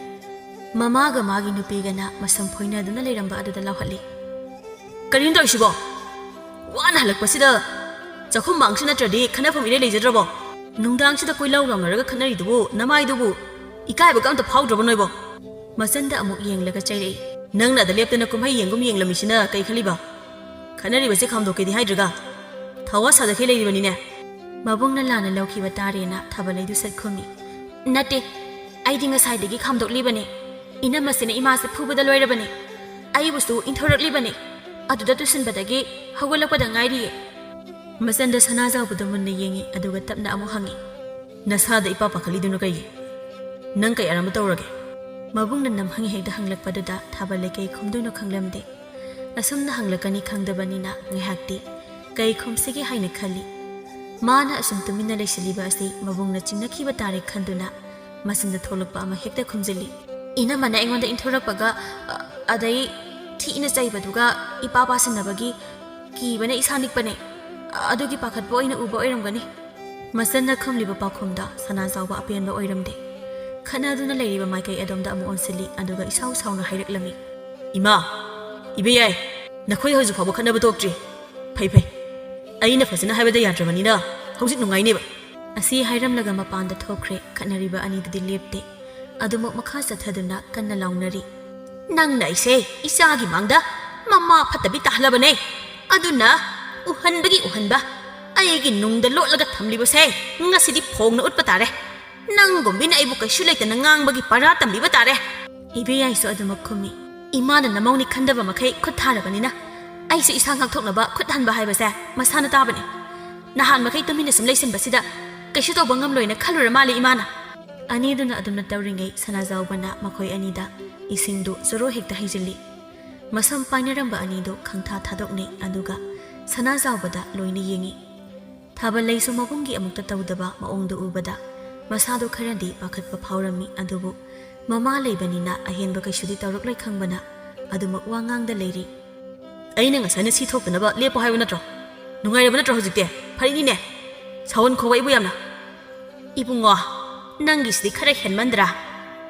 A: ꯃꯃꯥꯒ ꯃꯥꯒꯤ ꯅꯨꯄꯤꯒꯅ ꯃꯁꯝ ꯐꯣꯏꯅꯗꯨꯅ ꯂꯩꯔꯝꯕ ꯑꯗꯨꯗ ꯂꯥꯎꯍꯠꯂꯤ ꯀꯔꯤꯅꯣ ꯇꯧꯔꯤꯁꯤꯕꯣ ꯋꯥꯅ ꯍꯜꯂꯛꯄꯁꯤꯗ ꯆꯥꯛꯈꯨꯝ ꯃꯥꯡꯁꯤ ꯅꯠꯇ꯭ꯔꯗꯤ ꯈꯟꯅꯐꯝ ꯏꯔꯩ ꯂꯩꯖꯗ꯭ꯔꯕꯣ ꯅꯨꯡꯗꯥꯡꯁꯤꯗ ꯀꯣꯏꯂꯥꯎ ꯂꯥꯎꯅꯔꯒ ꯈꯠꯅꯔꯤꯗꯨꯕꯨ ꯅꯃꯥꯏꯗꯨꯕꯨ ꯏꯀꯥꯏꯕꯒ ꯑꯝꯇ ꯐꯥꯎꯗ꯭ꯔꯕ ꯅꯣꯏꯕꯣ ꯃꯆꯟꯗ ꯑꯃꯨꯛ ꯌꯦꯡꯂꯒ ꯆꯩꯔꯛꯏ ꯅꯪꯅ ꯑꯗ ꯂꯦꯞꯇꯅ ꯀꯨꯝꯍꯩ ꯌꯦꯡꯒꯨꯝ ꯌꯦꯡꯂꯝꯃꯤꯁꯤꯅ ꯀꯩ ꯈꯜꯂꯤꯕ ꯈꯠꯅꯔꯤꯕꯁꯦ ꯈꯥꯝꯗꯣꯛꯀꯦꯗꯤ ꯍꯥꯏꯗ꯭ꯔꯒ ꯊꯋꯥ ꯁꯥꯗꯈꯩ ꯂꯩꯔꯤꯕꯅꯤꯅꯦ ꯃꯕꯨꯡꯅ ꯂꯥꯟꯅ ꯂꯧꯈꯤꯕ ꯇꯥꯔꯦꯅ ꯊꯥꯕꯜꯂꯩꯗꯨ ꯁꯠ ꯈꯨꯝꯃꯤ ꯅꯠꯇꯦ ꯑꯩꯗꯤ ꯉꯁꯥꯏꯗꯒꯤ ꯈꯥꯝꯗꯣꯛꯂꯤꯕꯅꯤ ꯏꯅꯝꯃꯁꯤꯅ ꯏꯃꯥꯁꯦ ꯐꯨꯕꯗ ꯂꯣꯏꯔꯕꯅꯤ ꯑꯩꯕꯨꯁꯨ ꯏꯟꯊꯣꯔꯛꯂꯤꯕꯅꯤ ꯑꯗꯨꯗ ꯇꯨꯁꯤꯟꯕꯗꯒꯤ ꯍꯧꯒꯠꯂꯛꯄꯗ ꯉꯥꯏꯔꯤꯌꯦ ꯃꯆꯟꯗ ꯁꯅꯥꯖꯥꯎꯕꯗ ꯃꯨꯟꯅ ꯌꯦꯡꯉꯤ ꯑꯗꯨꯒ ꯇꯞꯅ ꯑꯃꯨꯛ ꯍꯪꯉꯤ ꯅꯁꯥꯗ ꯏꯄꯥ ꯄꯥꯈꯠꯂꯤꯗꯨꯅ ꯀꯩꯒꯤ ꯅꯪ ꯀꯩ ꯑꯔꯥꯟꯕ ꯇꯧꯔꯒꯦ ꯃꯕꯨꯡꯅ ꯅꯝꯍꯪ ꯍꯦꯛꯇ ꯍꯪꯂꯛꯄꯗꯨꯗ ꯊꯥꯕꯜꯂꯩ ꯀꯩ ꯈꯨꯝꯗꯣꯏꯅꯣ ꯈꯪꯂꯝꯗꯦ ꯑꯁꯨꯝꯅ ꯍꯪꯂꯛꯀꯅꯤ ꯈꯪꯗꯕꯅꯤꯅ ꯉꯥꯏꯍꯥꯛꯇꯤ ꯀꯩ ꯈꯨꯝꯁꯤꯒꯦ ꯍꯥꯏꯅ ꯈꯜꯂꯤ ꯃꯥꯅ ꯑꯁꯨꯝ ꯇꯨꯃꯤꯟꯅ ꯂꯩꯁꯤꯜꯂꯤꯕ ꯑꯁꯤ ꯃꯕꯨꯡꯅ ꯆꯤꯡꯅꯈꯤꯕ ꯇꯥꯔꯦ ꯈꯟꯗꯨꯅ ꯃꯆꯤꯟꯗ ꯊꯣꯛꯂꯛꯄ ꯑꯃ ꯍꯦꯛꯇ ꯈꯨꯝꯖꯤꯜꯂꯤ ꯏꯅꯝꯃꯅ ꯑꯩꯉꯣꯟꯗ ꯏꯟꯊꯣꯔꯛꯄꯒ ꯑꯗꯩ ꯊꯤꯅ ꯆꯩꯕꯗꯨꯒ ꯏꯄꯥ ꯄꯥꯁꯤꯟꯅꯕꯒꯤ ꯀꯤꯕꯅ ꯏꯁꯥ ꯅꯤꯛꯄꯅꯦ ꯑꯗꯨꯒꯤ ꯄꯥꯈꯠꯄ ꯑꯣꯏꯅ ꯎꯕ ꯑꯣꯏꯔꯝꯒꯅꯤ ꯃꯆꯟꯅ ꯈꯨꯝꯂꯤꯕ ꯄꯥꯎꯈꯨꯝꯗ ꯁꯅꯥꯖꯥꯎꯕ ꯑꯄꯦꯟꯕ ꯑꯣꯏꯔꯝꯗꯦ ꯈꯠꯅꯗꯨꯅ ꯂꯩꯔꯤꯕ ꯃꯥꯏꯀꯩ ꯑꯗꯣꯝꯗ ꯑꯃꯨꯛ ꯑꯣꯟꯁꯤꯜꯂꯤ ꯑꯗꯨꯒ ꯏꯁꯥꯎ ꯁꯥꯎꯅ ꯍꯥꯏꯔꯛꯂꯝꯃꯤ ꯏꯃꯥ ꯏꯕꯦꯌꯥꯏ ꯅꯈꯣꯏ ꯍꯧꯖꯤꯛ ꯐꯥꯎꯕ ꯈꯠꯅꯕ ꯇꯣꯛꯇ꯭ꯔꯤ ꯐꯩ ꯐꯩ ꯑꯩꯅ ꯐꯖꯅ ꯍꯥꯏꯕꯗ ꯌꯥꯗ꯭ꯔꯕꯅꯤꯅ ꯍꯧꯖꯤꯛ ꯅꯨꯡꯉꯥꯏꯅꯦꯕ ꯑꯁꯤ ꯍꯥꯏꯔꯝꯂꯒ ꯃꯄꯥꯟꯗ ꯊꯣꯛꯈ꯭ꯔꯦ ꯈꯠꯅꯔꯤꯕ ꯑꯅꯤꯗꯨꯗꯤ ꯂꯦꯞꯇꯦ ꯑꯗꯨꯃꯛ ꯃꯈꯥ ꯆꯠꯊꯗꯨꯅ ꯀꯟꯅ ꯂꯥꯎꯅꯔꯤ ꯅꯪꯅ ꯑꯩꯁꯦ ꯏꯆꯥꯒꯤ ꯃꯥꯡꯗ ꯃꯃꯥ ꯐꯠꯇꯕꯤ ꯇꯥꯍꯜꯂꯕꯅꯦ ꯑꯗꯨꯅ ꯎꯍꯟꯕꯒꯤ ꯎꯍꯟꯕ ꯑꯩꯒꯤ ꯅꯨꯡꯗ ꯂꯣꯠꯂꯒ ꯊꯝꯂꯤꯕꯁꯦ ꯉꯁꯤꯗꯤ ꯐꯣꯡꯅ ꯎꯠꯄ ꯇꯥꯔꯦ ꯅꯪꯒꯨꯝꯕꯤꯅ ꯑꯩꯕꯨ ꯀꯩꯁꯨ ꯂꯩꯇꯅ ꯉꯥꯡꯕꯒꯤ ꯄꯔꯥ ꯇꯝꯕꯤꯕ ꯇꯥꯔꯦ ꯏꯕꯦꯌꯥꯏꯁꯨ ꯑꯗꯨꯃꯛ ꯈꯨꯝꯃꯤ ꯏꯃꯥꯅ ꯅꯃꯧꯅꯤ ꯈꯟꯗꯕ ꯃꯈꯩ ꯈꯨꯠ ꯊꯥꯔꯕꯅꯤꯅ ꯑꯩꯁꯦ ꯏꯁꯥ ꯉꯥꯛꯊꯣꯛꯅꯕ ꯈꯨꯠ ꯍꯟꯕ ꯍꯥꯏꯕꯁꯦ ꯃꯁꯥꯅ ꯇꯥꯕꯅꯤ ꯅꯍꯥꯟ ꯃꯈꯩ ꯇꯨꯃꯤꯟꯅ ꯁꯨꯝ ꯂꯩꯁꯤꯟꯕꯁꯤꯗ ꯀꯩꯁꯨ ꯇꯧꯕ ꯉꯝꯂꯣꯏꯅ ꯈꯜꯂꯨꯔ ꯃꯥꯜꯂꯤ ꯏꯃꯥꯅ ꯑꯅꯤꯗꯨꯅ ꯑꯗꯨꯝꯅ ꯇꯧꯔꯤꯉꯩ ꯁꯅꯥꯖꯥꯎꯕꯅ ꯃꯈꯣꯏ ꯑꯅꯤꯗ ꯏꯁꯤꯡꯗꯨ ꯖꯣꯔꯣ ꯍꯦꯛꯇ ꯍꯩꯖꯤꯜꯂꯤ ꯃꯁꯝ ꯄꯥꯏꯅꯔꯝꯕ ꯑꯅꯤꯗꯨ ꯈꯪꯊꯥ ꯊꯥꯗꯣꯛꯅꯩ ꯑꯗꯨꯒ ꯁꯅꯥꯖꯥꯎꯕꯗ ꯂꯣꯏꯅ ꯌꯦꯡꯉꯤ ꯊꯥꯕꯜꯂꯩꯁꯨ ꯃꯕꯨꯡꯒꯤ ꯑꯃꯨꯛꯇ ꯇꯧꯗꯕ ꯃꯑꯣꯡꯗꯨ ꯎꯕꯗ ꯃꯁꯥꯗꯨ ꯈꯔꯗꯤ ꯄꯥꯈꯠꯄ ꯐꯥꯎꯔꯝꯃꯤ ꯑꯗꯨꯕꯨ ꯃꯃꯥ ꯂꯩꯕꯅꯤꯅ ꯑꯍꯦꯟꯕ ꯀꯩꯁꯨꯗꯤ ꯇꯧꯔꯛꯂꯣꯏ ꯈꯪꯕꯅ ꯑꯗꯨꯃꯛ ꯋꯥꯉꯥꯡꯗ ꯂꯩꯔꯤ ꯑꯩꯅ ꯉꯁꯥꯏꯅ ꯁꯤ ꯊꯣꯛꯇꯅꯕ ꯂꯦꯞꯄꯣ ꯍꯥꯏꯕ ꯅꯠꯇ꯭ꯔꯣ ꯅꯨꯡꯉꯥꯏꯔꯕ ꯅꯠꯇ꯭ꯔꯣ ꯍꯧꯖꯤꯛꯇꯤ ꯐꯔꯤꯅꯤꯅꯦ ꯁꯥꯎꯟ ꯈꯣꯕ ꯏꯕꯨ ꯌꯥꯝꯅ ꯏꯕꯨꯡꯉꯣ ꯅꯪꯒꯤꯁꯤꯗꯤ ꯈꯔ ꯍꯦꯟꯃꯟꯗ꯭ꯔꯥ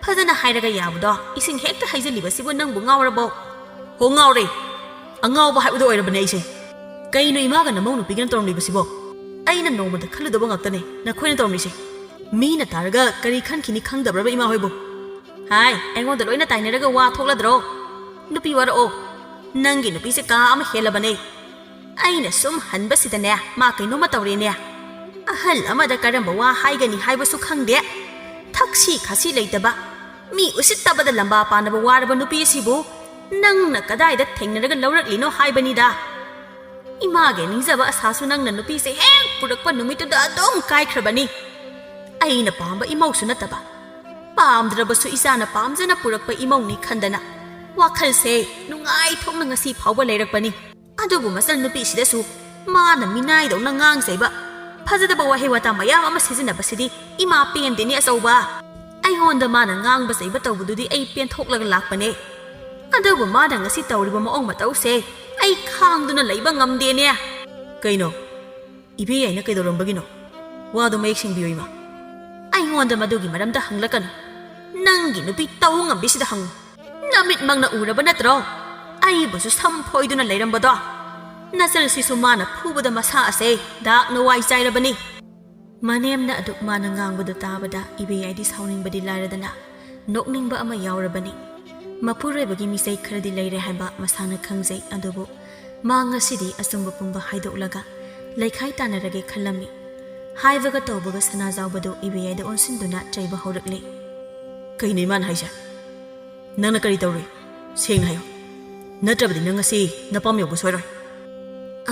A: ꯐꯖꯅ ꯍꯥꯏꯔꯒ ꯌꯥꯕꯗꯣ ꯏꯁꯤꯡ ꯍꯦꯛꯇ ꯍꯩꯖꯤꯜꯂꯤꯕꯁꯤꯕꯨ ꯅꯪꯕꯨ ꯉꯥꯎꯔꯕꯣ ꯍꯣ ꯉꯥꯎꯔꯦ ꯑꯉꯥꯎꯕ ꯍꯥꯏꯕꯗꯣ ꯑꯣꯏꯔꯕꯅꯦ ꯑꯩꯁꯦ ꯀꯩꯅꯣ ꯏꯃꯥꯒ ꯅꯃꯧ ꯅꯨꯄꯤꯒꯅ ꯇꯧꯔꯝꯂꯤꯕꯁꯤꯕꯣ ꯑꯩꯅ ꯅꯣꯡꯃꯗ ꯈꯜꯂꯨꯗꯕ ꯉꯥꯛꯇꯅꯦ ꯅꯈꯣꯏꯅ ꯇꯧꯔꯝꯂꯤꯁꯦ ꯃꯤꯅ ꯇꯥꯔꯒ ꯀꯔꯤ ꯈꯟꯈꯤꯅꯤ ꯈꯪꯗꯕ꯭ꯔꯕ ꯏꯃꯥ ꯍꯣꯏꯕꯨ ꯍꯥꯏ ꯑꯩꯉꯣꯟꯗ ꯂꯣꯏꯅ ꯇꯥꯏꯅꯔꯒ ꯋꯥ ꯊꯣꯛꯂꯗ꯭ꯔꯣ नुपी वारओ नंगी नुपी से काम हेलबने अइना सुम हनबसिदने मा कैनोमा तौरेने अहल अमदा करंब वा हाइगनी हाइबसु खंगदे थक्सी खासी लेतबा मी उसित्तबदा लंबा पानब वारब नुपी सिबु नंगना कदाइदा थेंगनरगा लौरकलिनो हाइबनीदा इमागे निजबा असासु नंगना नुपी से हेक पुरकपा नुमितुदा अदोम काइख्रबनी अइना पांबा इमौसु नतबा पामद्रबसु इसाना पामजना पुरकपा इमौनी खंदना वाखलसे नुंगाई थोंना ngasi फावबा लेरकपनी अदुबु मसल नुपी सिदसु माना मिनाई दौना ngang फजदबा वाहे वाता मयाम अमा सिजिनबसिदी इमा पेंदेनी असौबा अइहोंदा माना ngang सैबा तौबदुदी अइ पेन थोकलगा लाकपने अदुबु माना ngasi तौरिबा मओंग मतौसे अइ खांगदुना लैबा ngamदेने कैनो इबे याइना कैदोरंबगिनो वादो मयेक सिंबियो इमा अइहोंदा मदुगी मरमदा हंगलकन नंगी नुपी तौ ngambisiदा हंग नमित मंगना उरबा नत्रो अइबुसु समफोइदुना लेरंबदो नजर सिसु माना फुबदा मसा असे दाक नवाई चाइरबनी मनेमना अदुक माना ngangbada tabada इबे याइदी साउनिंगबदी लारदना नोकनिंगबा अमा यावरबनी मपुरैबगी मिसै खरदी लैरे हाइबा मसाना खंगजै अदुबु मा ngasiदी असुंबा पुंबा हाइदोकलगा लैखाइ तानरगे खलमी हाइबगा तौबगा सनाजावबदो इबे याइदा ओनसिंदुना चैबा हौरकले कैनै मान हाइजा नंगना करी तौरे सेंगना हायो नत्रबदी नंग ngasi napam yobu soiroi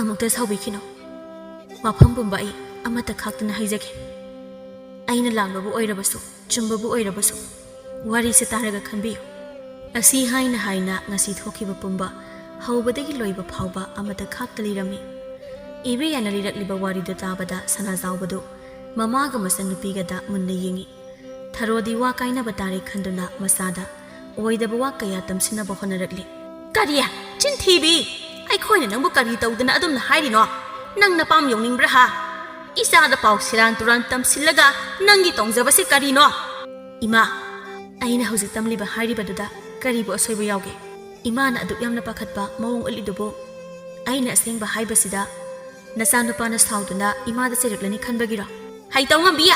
A: अमुक्ता साउबिखिनो मफम पुंबा अइ अमता खाक्तना हाइजगे अइना लांबबु ओइरबसु चुंबबु ओइरबसु वारी से तारगा खनबियो असि हाइना हाइना ngasi थोखिबा पुंबा हौबदगी लोइबा फावबा अमता खाक्ता लिरमी इबे याना लिरकलिबा वारीदा ताबदा सनाजावबदु ममागा मसन नुपीगदा मुन्ना येंगी थरोदी वा काइनाबा तारे खंदुना मसादा ओइदबा वा कया तमसिनाबा होनरकले करिया चिंथीबी अखोइना नंबु करी तौदना अदुम हाइरिनो नंग नपाम यौनिंब्रा हा ꯏꯆꯥꯗ ꯄꯥꯎ ꯁꯤꯔꯥꯟ ꯇꯨꯔꯥꯟ ꯇꯝꯁꯤꯜꯂꯒ ꯅꯪꯒꯤ ꯇꯣꯡꯖꯕꯁꯤ ꯀꯔꯤꯅꯣ? ꯏꯃꯥ, ꯑꯩꯅ ꯍꯧꯖꯤꯛ ꯇꯝꯂꯤꯕ ꯍꯥꯏꯔꯤꯕꯗꯨꯗ ꯀꯔꯤꯕꯨ ꯑꯁꯣꯏꯕ ꯌꯥꯎꯒꯦ? ꯏꯃꯥꯅ ꯑꯗꯨꯛ ꯌꯥꯝꯅ ꯄꯥꯈꯠꯄ ꯃꯑꯣꯡ ꯎꯠꯂꯤꯗꯨꯕꯨ ꯑꯩꯅ ꯑꯁꯦꯡꯕ ꯍꯥꯏꯕꯁꯤꯗ ꯅꯆꯥꯅꯨꯄꯥꯅ ꯁꯥꯎꯗꯨꯅ ꯏꯃꯥꯗ ꯆꯩꯔꯛꯂꯅꯤ ꯈꯟꯕꯒꯤꯔꯣ? ꯍꯩꯇꯧꯉꯝꯕꯤ,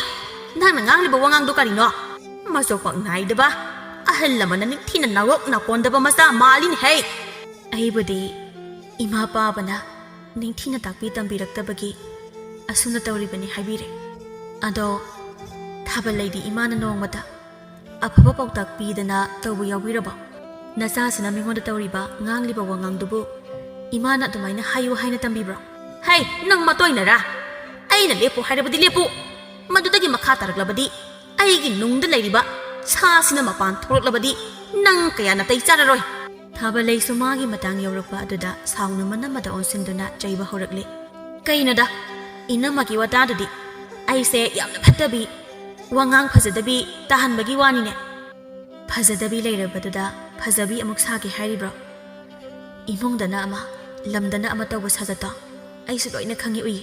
A: ꯅꯪꯅ ꯉꯥꯡꯂꯤꯕ ꯋꯥꯉꯥꯡꯗꯣ ꯀꯔꯤꯅꯣ? ꯃꯆꯣꯛꯄꯛ ꯅꯥꯏꯗꯕ ꯑꯍꯜ ꯂꯃꯟꯅ ꯅꯤꯡꯊꯤꯅ ꯅꯥꯎꯔꯣꯛ ꯅꯥꯀꯣꯟꯗꯕ ꯃꯆꯥ ꯃꯥꯜꯂꯤꯅꯦꯍꯦ! ꯑꯩꯕꯨꯗꯤ ꯏꯃꯥ ꯄꯥꯕꯅ ꯅꯤꯡꯊꯤꯅ ꯇꯥꯛꯄꯤ ꯇꯝꯕꯤꯔꯛꯇꯕꯒꯤ ꯑꯁꯨꯝꯅ ꯇꯧꯔꯤꯕꯅꯤ ꯍꯥꯏꯕꯤꯔꯦ꯫ ꯑꯗꯣ ꯊꯥꯕꯜ ꯂꯩꯗꯤ ꯏꯃꯥꯅ ꯅꯣꯡꯃꯇ ꯑꯐꯕ ꯄꯥꯎꯇꯥꯛ ꯄꯤꯗꯅ ꯇꯧꯕ ꯌꯥꯎꯕꯤꯔꯕꯣ? ꯅꯆꯥꯁꯤꯅ ꯃꯤꯉꯣꯟꯗ ꯇꯧꯔꯤꯕ ꯉꯥꯡꯂꯤꯕ ꯋꯥꯉꯥꯡꯗꯨꯕꯨ ꯏꯃꯥꯅ ꯑꯗꯨꯃꯥꯏꯅ ꯍꯥꯏꯌꯨ ꯍꯥꯏꯅ ꯇꯝꯕꯤꯕ꯭ꯔꯣ? ꯍꯩ, ꯅꯪ ꯃꯇꯣꯏꯅꯔꯥ? ꯑꯩꯅ ꯂꯦꯞꯄꯨ ꯍꯥꯏꯔꯕꯗꯤ ꯂꯦꯞꯄꯨ, ꯃꯗꯨꯗꯒꯤ ꯃꯈꯥ ꯇꯥꯔꯛꯂꯕꯗꯤ ꯑꯩꯒꯤ ꯅꯨꯡꯗ ꯂꯩꯔꯤꯕ ꯁꯥꯁꯤꯅ ꯃꯄꯥꯟ ꯊꯣꯛꯂꯛꯂꯕꯗꯤ ꯅꯪ ꯀꯌꯥ ꯅꯥꯇꯩ ꯆꯥꯔꯔꯣꯏ꯫ ꯊꯥꯕꯜꯂꯩꯁꯨ ꯃꯥꯒꯤ ꯃꯇꯥꯡ ꯌꯧꯔꯛꯄ ꯑꯗꯨꯗ ꯁꯥꯎꯅ ꯃꯅꯝꯃꯗ ꯑꯣꯟꯁꯤꯟꯗꯨꯅ ꯆꯩꯕ ꯍꯧꯔꯛꯂꯤ꯫ ꯀꯩꯅꯣꯗ, ꯏꯅꯝꯃꯒꯤ ꯋꯥꯇꯥꯗꯨꯗꯤ ꯑꯩꯁꯦ ꯌꯥꯝꯅ ꯐꯠꯇꯕꯤ, ꯋꯥꯉꯥꯡ ꯐꯖꯗꯕꯤ ꯇꯥꯍꯟꯕꯒꯤ ꯋꯥꯅꯤꯅꯦ꯫ ꯐꯖꯗꯕꯤ ꯂꯩꯔꯕꯗꯨꯗ ꯐꯖꯕꯤ ꯑꯃꯨꯛ ꯁꯥꯒꯦ ꯍꯥꯏꯔꯤꯕ꯭ꯔꯣ? ꯏꯃꯨꯡꯗꯅ ꯑꯃ, ꯂꯝꯗꯅ ꯑꯃ ꯇꯧꯕ ꯁꯥꯖꯠꯇꯣ ꯑꯩꯁꯨ ꯂꯣꯏꯅ ꯈꯪꯏ ꯎꯏ꯫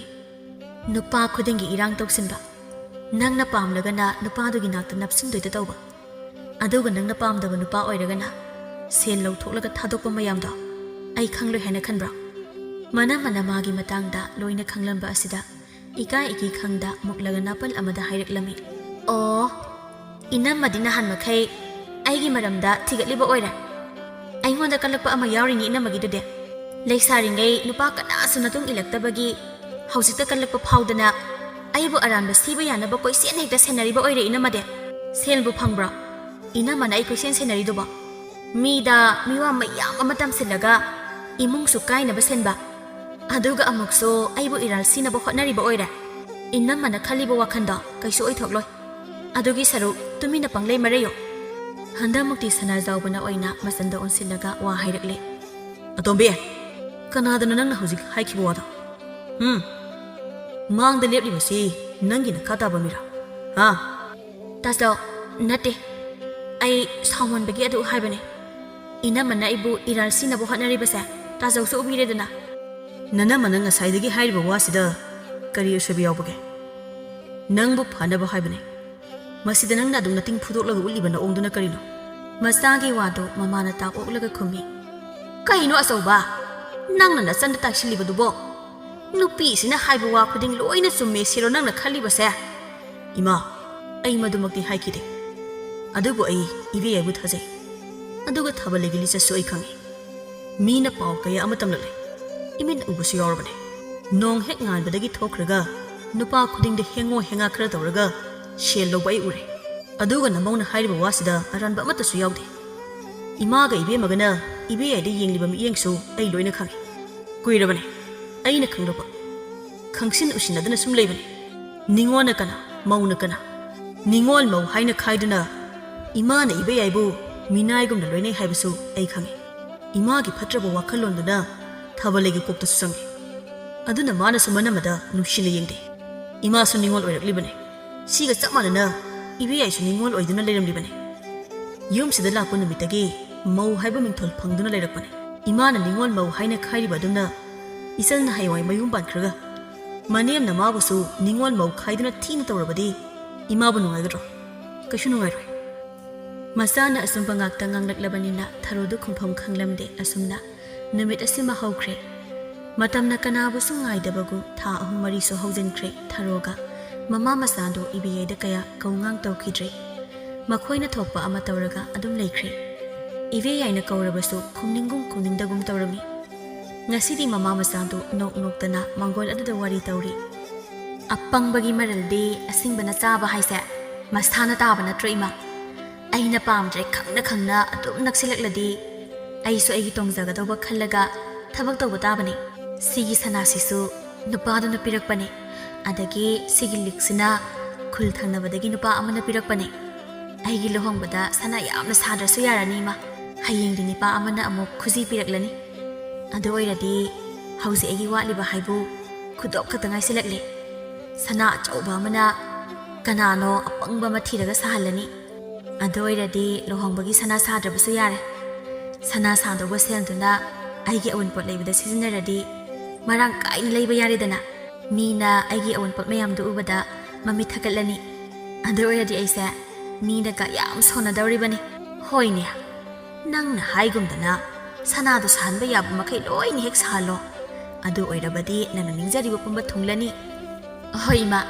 A: ꯅꯨꯄꯥ ꯈꯨꯗꯤꯡꯒꯤ ꯏꯔꯥꯡ ꯇꯧꯁꯤꯟꯕ, ꯅꯪꯅ ꯄꯥꯝꯂꯒꯅ ꯅꯨꯄꯥꯗꯨꯒꯤ ꯅꯥꯛꯇ ꯅꯞꯁꯤꯟꯗꯣꯏꯗ ꯇꯧꯕ, ꯑꯗꯨꯒ ꯅꯪꯅ ꯄꯥꯝꯗꯕ ꯅꯨꯄꯥ ꯑꯣꯏꯔꯒꯅ ꯁꯦꯜ ꯂꯧꯊꯣꯛꯂꯒ ꯊꯥꯗꯣꯛꯄ ꯃꯌꯥꯝꯗꯣ ꯑꯩ ꯈꯪꯂꯣꯏ ꯍꯥꯏꯅ ꯈꯟꯕ꯭ꯔꯣ? ꯃꯅꯝꯃꯅ ꯃꯥꯒꯤ ꯃꯇꯥꯡꯗ ꯂꯣꯏꯅ ꯈꯪꯂꯝꯕ ꯑꯁꯤꯗ ꯏꯀꯥꯏ ꯏꯀꯤꯈꯪꯗ ꯃꯨꯛꯂꯒ ꯅꯥꯄꯜ ꯑꯃꯗ ꯍꯥꯏꯔꯛꯂꯝꯃꯤ꯫ ꯑꯣ, ꯏꯅꯝꯃꯗꯤ ꯅꯍꯥꯟ ꯃꯈꯩ ꯑꯩꯒꯤ ꯃꯔꯝꯗ ꯊꯤꯒꯠꯂꯤꯕ ꯑꯣꯏꯔꯦ꯫ ꯑꯩꯉꯣꯟꯗ ꯀꯜꯂꯛꯄ ꯑꯃ ꯌꯥꯎꯔꯤꯅꯤ ꯏꯅꯝꯃꯒꯤꯗꯨꯗꯤ꯫ ꯂꯩꯁꯥꯔꯤꯉꯩ ꯅꯨꯄꯥ ꯀꯅꯥꯁꯨ ꯅꯇꯨꯡ ꯏꯜꯂꯛꯇꯕꯒꯤ ꯍꯧꯖꯤꯛꯇ ꯀꯜꯂꯛꯄ ꯐꯥꯎꯗꯅ ꯑꯩꯕꯨ ꯑꯔꯥꯟꯕ ꯁꯤꯕ ꯌꯥꯅꯕ ꯀꯣꯏꯁꯦꯟ ꯍꯦꯛꯇ ꯁꯦꯟꯅꯔꯤꯕ ꯑꯣꯏꯔꯦ ꯏꯅꯝꯃꯗꯤ꯫ ꯁꯦꯜꯕꯨ ꯐꯪꯕ꯭ꯔꯣ ꯏꯅꯝꯃꯅ ꯑꯩ ꯀꯣꯏꯁꯦꯟ ꯁꯦꯟꯅꯔꯤꯗꯨꯕꯣ? ꯃꯤꯗ ꯃꯤꯋꯥ ꯃꯌꯥꯝ ꯑꯃ ꯇꯝꯁꯤꯜꯂꯒ ꯏꯃꯨꯡꯁꯨ ꯀꯥꯏꯅꯕ ꯁꯤꯟꯕ, ꯑꯗꯨꯒ ꯑꯃꯨꯛꯁꯨ ꯑꯩꯕꯨ ꯏꯔꯥꯜ ꯁꯤꯅꯕ ꯍꯣꯠꯅꯔꯤꯕ ꯑꯣꯏꯔꯦ꯫ ꯏꯅꯝꯃꯅ ꯈꯜꯂꯤꯕ ꯋꯥꯈꯟꯗꯣ ꯀꯩꯁꯨ ꯑꯣꯏꯊꯣꯛꯂꯣꯏ꯫ ꯑꯗꯨꯒꯤ ꯁꯔꯨꯛ ꯇꯨꯃꯤꯟꯅ ꯄꯪꯂꯩ ꯃꯔꯩꯌꯨ꯫ ꯍꯟꯗꯛꯃꯨꯛꯇꯤ ꯁꯅꯥꯖꯥꯎꯕꯅ ꯑꯣꯏꯅ ꯃꯆꯟꯗ ꯑꯣꯟꯁꯤꯜꯂꯒ ꯋꯥ ꯍꯥꯏꯔꯛꯂꯦ꯫ ꯑꯇꯣꯝꯕꯤ, ꯀꯅꯥꯗꯅꯣ ꯅꯪꯅ ꯍꯧꯖꯤꯛ ꯍꯥꯏꯈꯤꯕ ꯋꯥꯗꯣ? ꯃꯥꯡꯗ ꯂꯦꯞꯂꯤꯕꯁꯤ ꯅꯪꯒꯤ ꯅꯈꯥ ꯇꯥꯕ ꯃꯤꯔꯥ? ꯇꯥꯆꯧ, ꯅꯠꯇꯦ, ꯑꯩ ꯁꯥꯎꯃꯟꯕꯒꯤ ꯑꯗꯨ ꯍꯥꯏꯕꯅꯦ꯫ ꯏꯅꯝꯃꯅ ꯑꯩꯕꯨ ꯏꯔꯥꯜ ꯁꯤꯅꯕ ꯍꯣꯠꯅꯔꯤꯕꯁꯦ ꯇꯥꯆꯧꯁꯨ ꯎꯕꯤꯔꯦꯗꯅ꯫ ꯅꯅꯝꯃꯅ ꯉꯁꯥꯏꯗꯒꯤ ꯍꯥꯏꯔꯤꯕ ꯋꯥꯁꯤꯗ ꯀꯔꯤ ꯑꯁꯣꯏꯕ ꯌꯥꯎꯕꯒꯦ? ꯅꯪꯕꯨ ꯐꯅꯕ ꯍꯥꯏꯕꯅꯦ, ꯃꯁꯤꯗ ꯅꯪꯅ ꯑꯗꯨꯝ ꯅꯇꯤꯡ ꯐꯨꯗꯣꯛꯂꯒ ꯎꯠꯂꯤꯕ ꯅꯑꯣꯡꯗꯨꯅ ꯀꯔꯤꯅꯣ? ꯃꯆꯥꯒꯤ ꯋꯥꯗꯣ ꯃꯃꯥꯅ ꯇꯥꯛ ꯑꯣꯛꯂꯒ ꯈꯨꯝꯃꯤ꯫ ꯀꯩꯅꯣ ꯑꯆꯧꯕ, ꯅꯪꯅ ꯅꯆꯟꯗ ꯇꯥꯛꯁꯤꯜꯂꯤꯕꯗꯨꯕꯣ? ꯅꯨꯄꯤꯁꯤꯅ ꯍꯥꯏꯕ ꯋꯥ ꯈꯨꯗꯤꯡ ꯂꯣꯏꯅ ꯆꯨꯝꯃꯦ ꯁꯤꯔꯣ ꯅꯪꯅ ꯈꯜꯂꯤꯕꯁꯦ? ꯏꯃꯥ, ꯑꯩ ꯃꯗꯨꯃꯛꯇꯤ ꯍꯥꯏꯈꯤꯗꯦ, ꯑꯗꯨꯕꯨ ꯑꯩ ꯏꯕꯦꯌꯥꯏꯕꯨ ꯊꯥꯖꯩ, ꯑꯗꯨꯒ ꯊꯥꯕꯜꯂꯩꯒꯤ ꯂꯤꯆꯠꯁꯨ ꯑꯩ ꯈꯪꯏ꯫ ꯃꯤꯅ ꯄꯥꯎ ꯀꯌꯥ ꯑꯃ ꯇꯝꯂꯛꯂꯦ, ꯏꯃꯤꯠꯅ ꯎꯕꯁꯨ ꯌꯥꯎꯔꯕꯅꯦ꯫ ꯅꯣꯡ ꯍꯦꯛ ꯉꯥꯟꯕꯗꯒꯤ ꯊꯣꯛꯈ꯭ꯔꯒ ꯅꯨꯄꯥ ꯈꯨꯗꯤꯡꯗ ꯍꯦꯡꯉꯣ ꯍꯦꯡꯉꯥ ꯈꯔ ꯇꯧꯔꯒ ꯁꯦꯜ ꯂꯧꯕ ꯑꯩ ꯎꯔꯦ, ꯑꯗꯨꯒ ꯅꯃꯧꯅ ꯍꯥꯏꯔꯤꯕ ꯋꯥꯁꯤꯗ ꯑꯔꯥꯟꯕ ꯑꯃꯠꯇꯁꯨ ꯌꯥꯎꯗꯦ꯫ ꯏꯃꯥꯒ ꯏꯕꯦꯝꯃꯒꯅ ꯏꯕꯦꯌꯥꯏꯗ ꯌꯦꯡꯂꯤꯕ ꯃꯤꯠꯌꯦꯡꯁꯨ ꯑꯩ ꯂꯣꯏꯅ ꯈꯪꯏ꯫ ꯀꯨꯏꯔꯕꯅꯦ ꯑꯩꯅ ꯈꯪꯂꯛꯄ, ꯈꯪꯁꯤꯟ ꯎꯁꯤꯟꯅꯗꯅ ꯁꯨꯝ ꯂꯩꯕꯅꯦ꯫ ꯅꯤꯉꯣꯜꯅ ꯀꯅꯥ, ꯃꯧꯅ ꯀꯅꯥ, ꯅꯤꯉꯣꯜ ꯃꯧ ꯍꯥꯏꯅ ꯈꯥꯏꯗꯨꯅ ꯏꯃꯥꯅ ꯏꯕꯦꯌꯥꯏꯕꯨ ꯃꯤꯅꯥꯏꯒꯨꯝꯅ ꯂꯣꯏꯅꯩ ꯍꯥꯏꯕꯁꯨ ꯑꯩ ꯈꯪꯏ꯫ ꯏꯃꯥꯒꯤ ꯐꯠꯇ꯭ꯔꯕ ꯋꯥꯈꯜꯂꯣꯟꯗꯨꯅ ꯊꯥꯕꯜꯂꯩꯒꯤ ꯀꯣꯛꯇꯁꯨ ꯆꯪꯏ, ꯑꯗꯨꯅ ꯃꯥꯅꯁꯨ ꯃꯅꯝꯃꯗ ꯅꯨꯡꯁꯤꯅ ꯌꯦꯡꯗꯦ꯫ ꯏꯃꯥꯁꯨ ꯅꯤꯉꯣꯜ ꯑꯣꯏꯔꯛꯂꯤꯕꯅꯦ, ꯁꯤꯒ ꯆꯞ ꯃꯥꯟꯅꯅ ꯏꯕꯦꯌꯥꯏꯁꯨ ꯅꯤꯉꯣꯜ ꯑꯣꯏꯗꯨꯅ ꯂꯩꯔꯝꯂꯤꯕꯅꯦ꯫ ꯌꯨꯝꯁꯤꯗ ꯂꯥꯛꯄ ꯅꯨꯃꯤꯠꯇꯒꯤ ꯃꯧ ꯍꯥꯏꯕ ꯃꯤꯡꯊꯣꯜ ꯐꯪꯗꯨꯅ ꯂꯩꯔꯛꯄꯅꯦ꯫ ꯏꯃꯥꯅ ꯅꯤꯉꯣꯜ ꯃꯧ ꯍꯥꯏꯅ ꯈꯥꯏꯔꯤꯕ ꯑꯗꯨꯝꯅ ꯏꯆꯜꯅ ꯍꯌꯦꯡꯋꯥꯏ ꯃꯌꯨꯝ ꯄꯥꯟꯈ꯭ꯔꯒ ꯃꯅꯦꯝꯅ ꯃꯥꯕꯨꯁꯨ ꯅꯤꯉꯣꯜ ꯃꯧ ꯈꯥꯏꯗꯨꯅ ꯊꯤꯅ ꯇꯧꯔꯕꯗꯤ ꯏꯃꯥꯕꯨ ꯅꯨꯡꯉꯥꯏꯒꯗ꯭ꯔꯣ? ꯀꯩꯁꯨ ꯅꯨꯡꯉꯥꯏꯔꯣꯏ꯫ ꯃꯆꯥꯅ ꯑꯆꯨꯝꯕ ꯉꯥꯛꯇ ꯉꯥꯡꯂꯛꯂꯕꯅꯤꯅ ꯊꯔꯣꯗꯨ ꯈꯨꯝꯐꯝ ꯈꯪꯂꯝꯗꯦ꯫ ꯑꯁꯨꯝꯅ ꯅꯨꯃꯤꯠ ꯑꯁꯤꯃ ꯍꯧꯈ꯭ꯔꯦ꯫ ꯃꯇꯝꯅ ꯀꯅꯥꯕꯨꯁꯨ ꯉꯥꯏꯗꯕꯒꯨꯝ ꯊꯥ 3-4ꯁꯨ ꯍꯧꯖꯤꯟꯈ꯭ꯔꯦ꯫ ꯊꯔꯣꯒ ꯃꯃꯥ ꯃꯆꯥꯗꯨ ꯏꯕꯦꯌꯥꯏꯗ ꯀꯌꯥ ꯀꯧꯉꯥꯡ ꯇꯧꯈꯤꯗ꯭ꯔꯦ꯫ ꯃꯈꯣꯏꯅ ꯊꯣꯛꯄ ꯑꯃ ꯇꯧꯔꯒ ꯑꯗꯨꯝ ꯂꯩꯈ꯭ꯔꯦ꯫ ꯏꯕꯦꯌꯥꯏꯅ ꯀꯧꯔꯕꯁꯨ ꯈꯨꯝꯅꯤꯡꯒꯨꯝ ꯈꯨꯝꯅꯤꯡꯗꯒꯨꯝ ꯇꯧꯔꯝꯃꯤ꯫ ꯉꯁꯤꯗꯤ ꯃꯃꯥ ꯃꯆꯥꯗꯨ ꯅꯣꯛ ꯅꯣꯛꯇꯅ ꯃꯥꯡꯒꯣꯜ ꯑꯗꯨꯗ ꯋꯥꯔꯤ ꯇꯧꯔꯤ꯫ ꯑꯄꯪꯕꯒꯤ ꯃꯔꯜꯗꯤ ꯑꯁꯤꯡꯕꯅ ꯆꯥꯕ ꯍꯥꯏꯁꯦ ꯃꯁꯥꯅ ꯇꯥꯕ ꯅꯠꯇ꯭ꯔꯣ ꯏꯃꯥ? ꯑꯩꯅ ꯄꯥꯝꯗ꯭ꯔꯦ ꯈꯪꯅ ꯈꯪꯅ ꯑꯗꯨꯝ ꯅꯛꯁꯤꯜꯂꯛꯂꯗꯤ ꯑꯩꯁꯨ ꯑꯩꯒꯤ ꯇꯣꯡꯖꯒꯗꯧꯕ ꯈꯜꯂꯒ ꯊꯕꯛ ꯇꯧꯕ ꯇꯥꯕꯅꯤ꯫ ꯁꯤꯒꯤ ꯁꯅꯥꯁꯤꯁꯨ ꯅꯨꯄꯥꯗꯨꯅ ꯄꯤꯔꯛꯄꯅꯦ, ꯑꯗꯒꯤ ꯁꯤꯒꯤ ꯂꯤꯛꯁꯤꯅ ꯈꯨꯜ ꯊꯪꯅꯕꯗꯒꯤ ꯅꯨꯄꯥ ꯑꯃꯅ ꯄꯤꯔꯛꯄꯅꯦ꯫ ꯑꯩꯒꯤ ꯂꯨꯍꯣꯡꯕꯗ ꯁꯅꯥ ꯌꯥꯝꯅ ꯁꯥꯗ꯭ꯔꯁꯨ ꯌꯥꯔꯅꯤ ꯏꯃꯥ꯫ ꯍꯌꯦꯡꯗꯤ ꯅꯨꯄꯥ ꯑꯃꯅ ꯑꯃꯨꯛ ꯈꯨꯖꯤ ꯄꯤꯔꯛꯂꯅꯤ꯫ ꯑꯗꯨ ꯑꯣꯏꯔꯗꯤ ꯍꯧꯖꯤꯛ ꯑꯩꯒꯤ ꯋꯥꯠꯂꯤꯕ ꯍꯥꯏꯕꯨ ꯈꯨꯗꯣꯞ ꯈꯛꯇ ꯉꯥꯏꯁꯤꯜꯂꯛꯂꯦ꯫ ꯁꯅꯥ ꯑꯆꯧꯕ ꯑꯃꯅ ꯀꯅꯥꯅꯣ ꯑꯄꯪꯕ ꯑꯃ ꯊꯤꯔꯒ ꯁꯥꯍꯜꯂꯅꯤ꯫ ꯑꯗꯨ ꯑꯣꯏꯔꯗꯤ ꯂꯨꯍꯣꯡꯕꯒꯤ ꯁꯅꯥ ꯁꯥꯗ꯭ꯔꯕꯁꯨ ꯌꯥꯔꯦ꯫ ꯁꯅꯥ ꯁꯥꯗꯧꯕ ꯁꯦꯜꯗꯨꯅ ꯑꯩꯒꯤ ꯑꯎꯟꯄꯣꯠ ꯂꯩꯕꯗ ꯁꯤꯖꯤꯟꯅꯔꯗꯤ ꯃꯔꯥꯡ ꯀꯥꯏꯅ ꯂꯩꯕ ꯌꯥꯔꯦꯗꯅ꯫ ꯃꯤꯅ ꯑꯩꯒꯤ ꯑꯋꯣꯟꯄꯣꯠ ꯃꯌꯥꯝꯗꯨ ꯎꯕꯗ ꯃꯃꯤꯠ ꯊꯛꯀꯠꯂꯅꯤ ꯑꯗꯨ ꯑꯣꯏꯔꯗꯤ ꯑꯩꯁꯦ ꯃꯤꯅꯒ ꯌꯥꯝ ꯁꯣꯟꯅꯗꯧꯔꯤꯕꯅꯤ ꯍꯣꯏꯅꯦ ꯅꯪꯅ ꯍꯥꯏꯒꯨꯝꯗꯅ ꯁꯅꯥꯗꯨ ꯁꯥꯍꯟꯕ ꯌꯥꯕ ꯃꯈꯩ ꯂꯣꯏꯅ ꯍꯦꯛ ꯁꯥꯍꯜꯂꯣ ꯑꯗꯨ ꯑꯣꯏꯔꯕꯗꯤ ꯅꯪꯅ ꯅꯤꯡꯖꯔꯤꯕ ꯄꯨꯝꯕ ꯊꯨꯡꯂꯅꯤ ꯍꯣꯏ ꯏꯃꯥ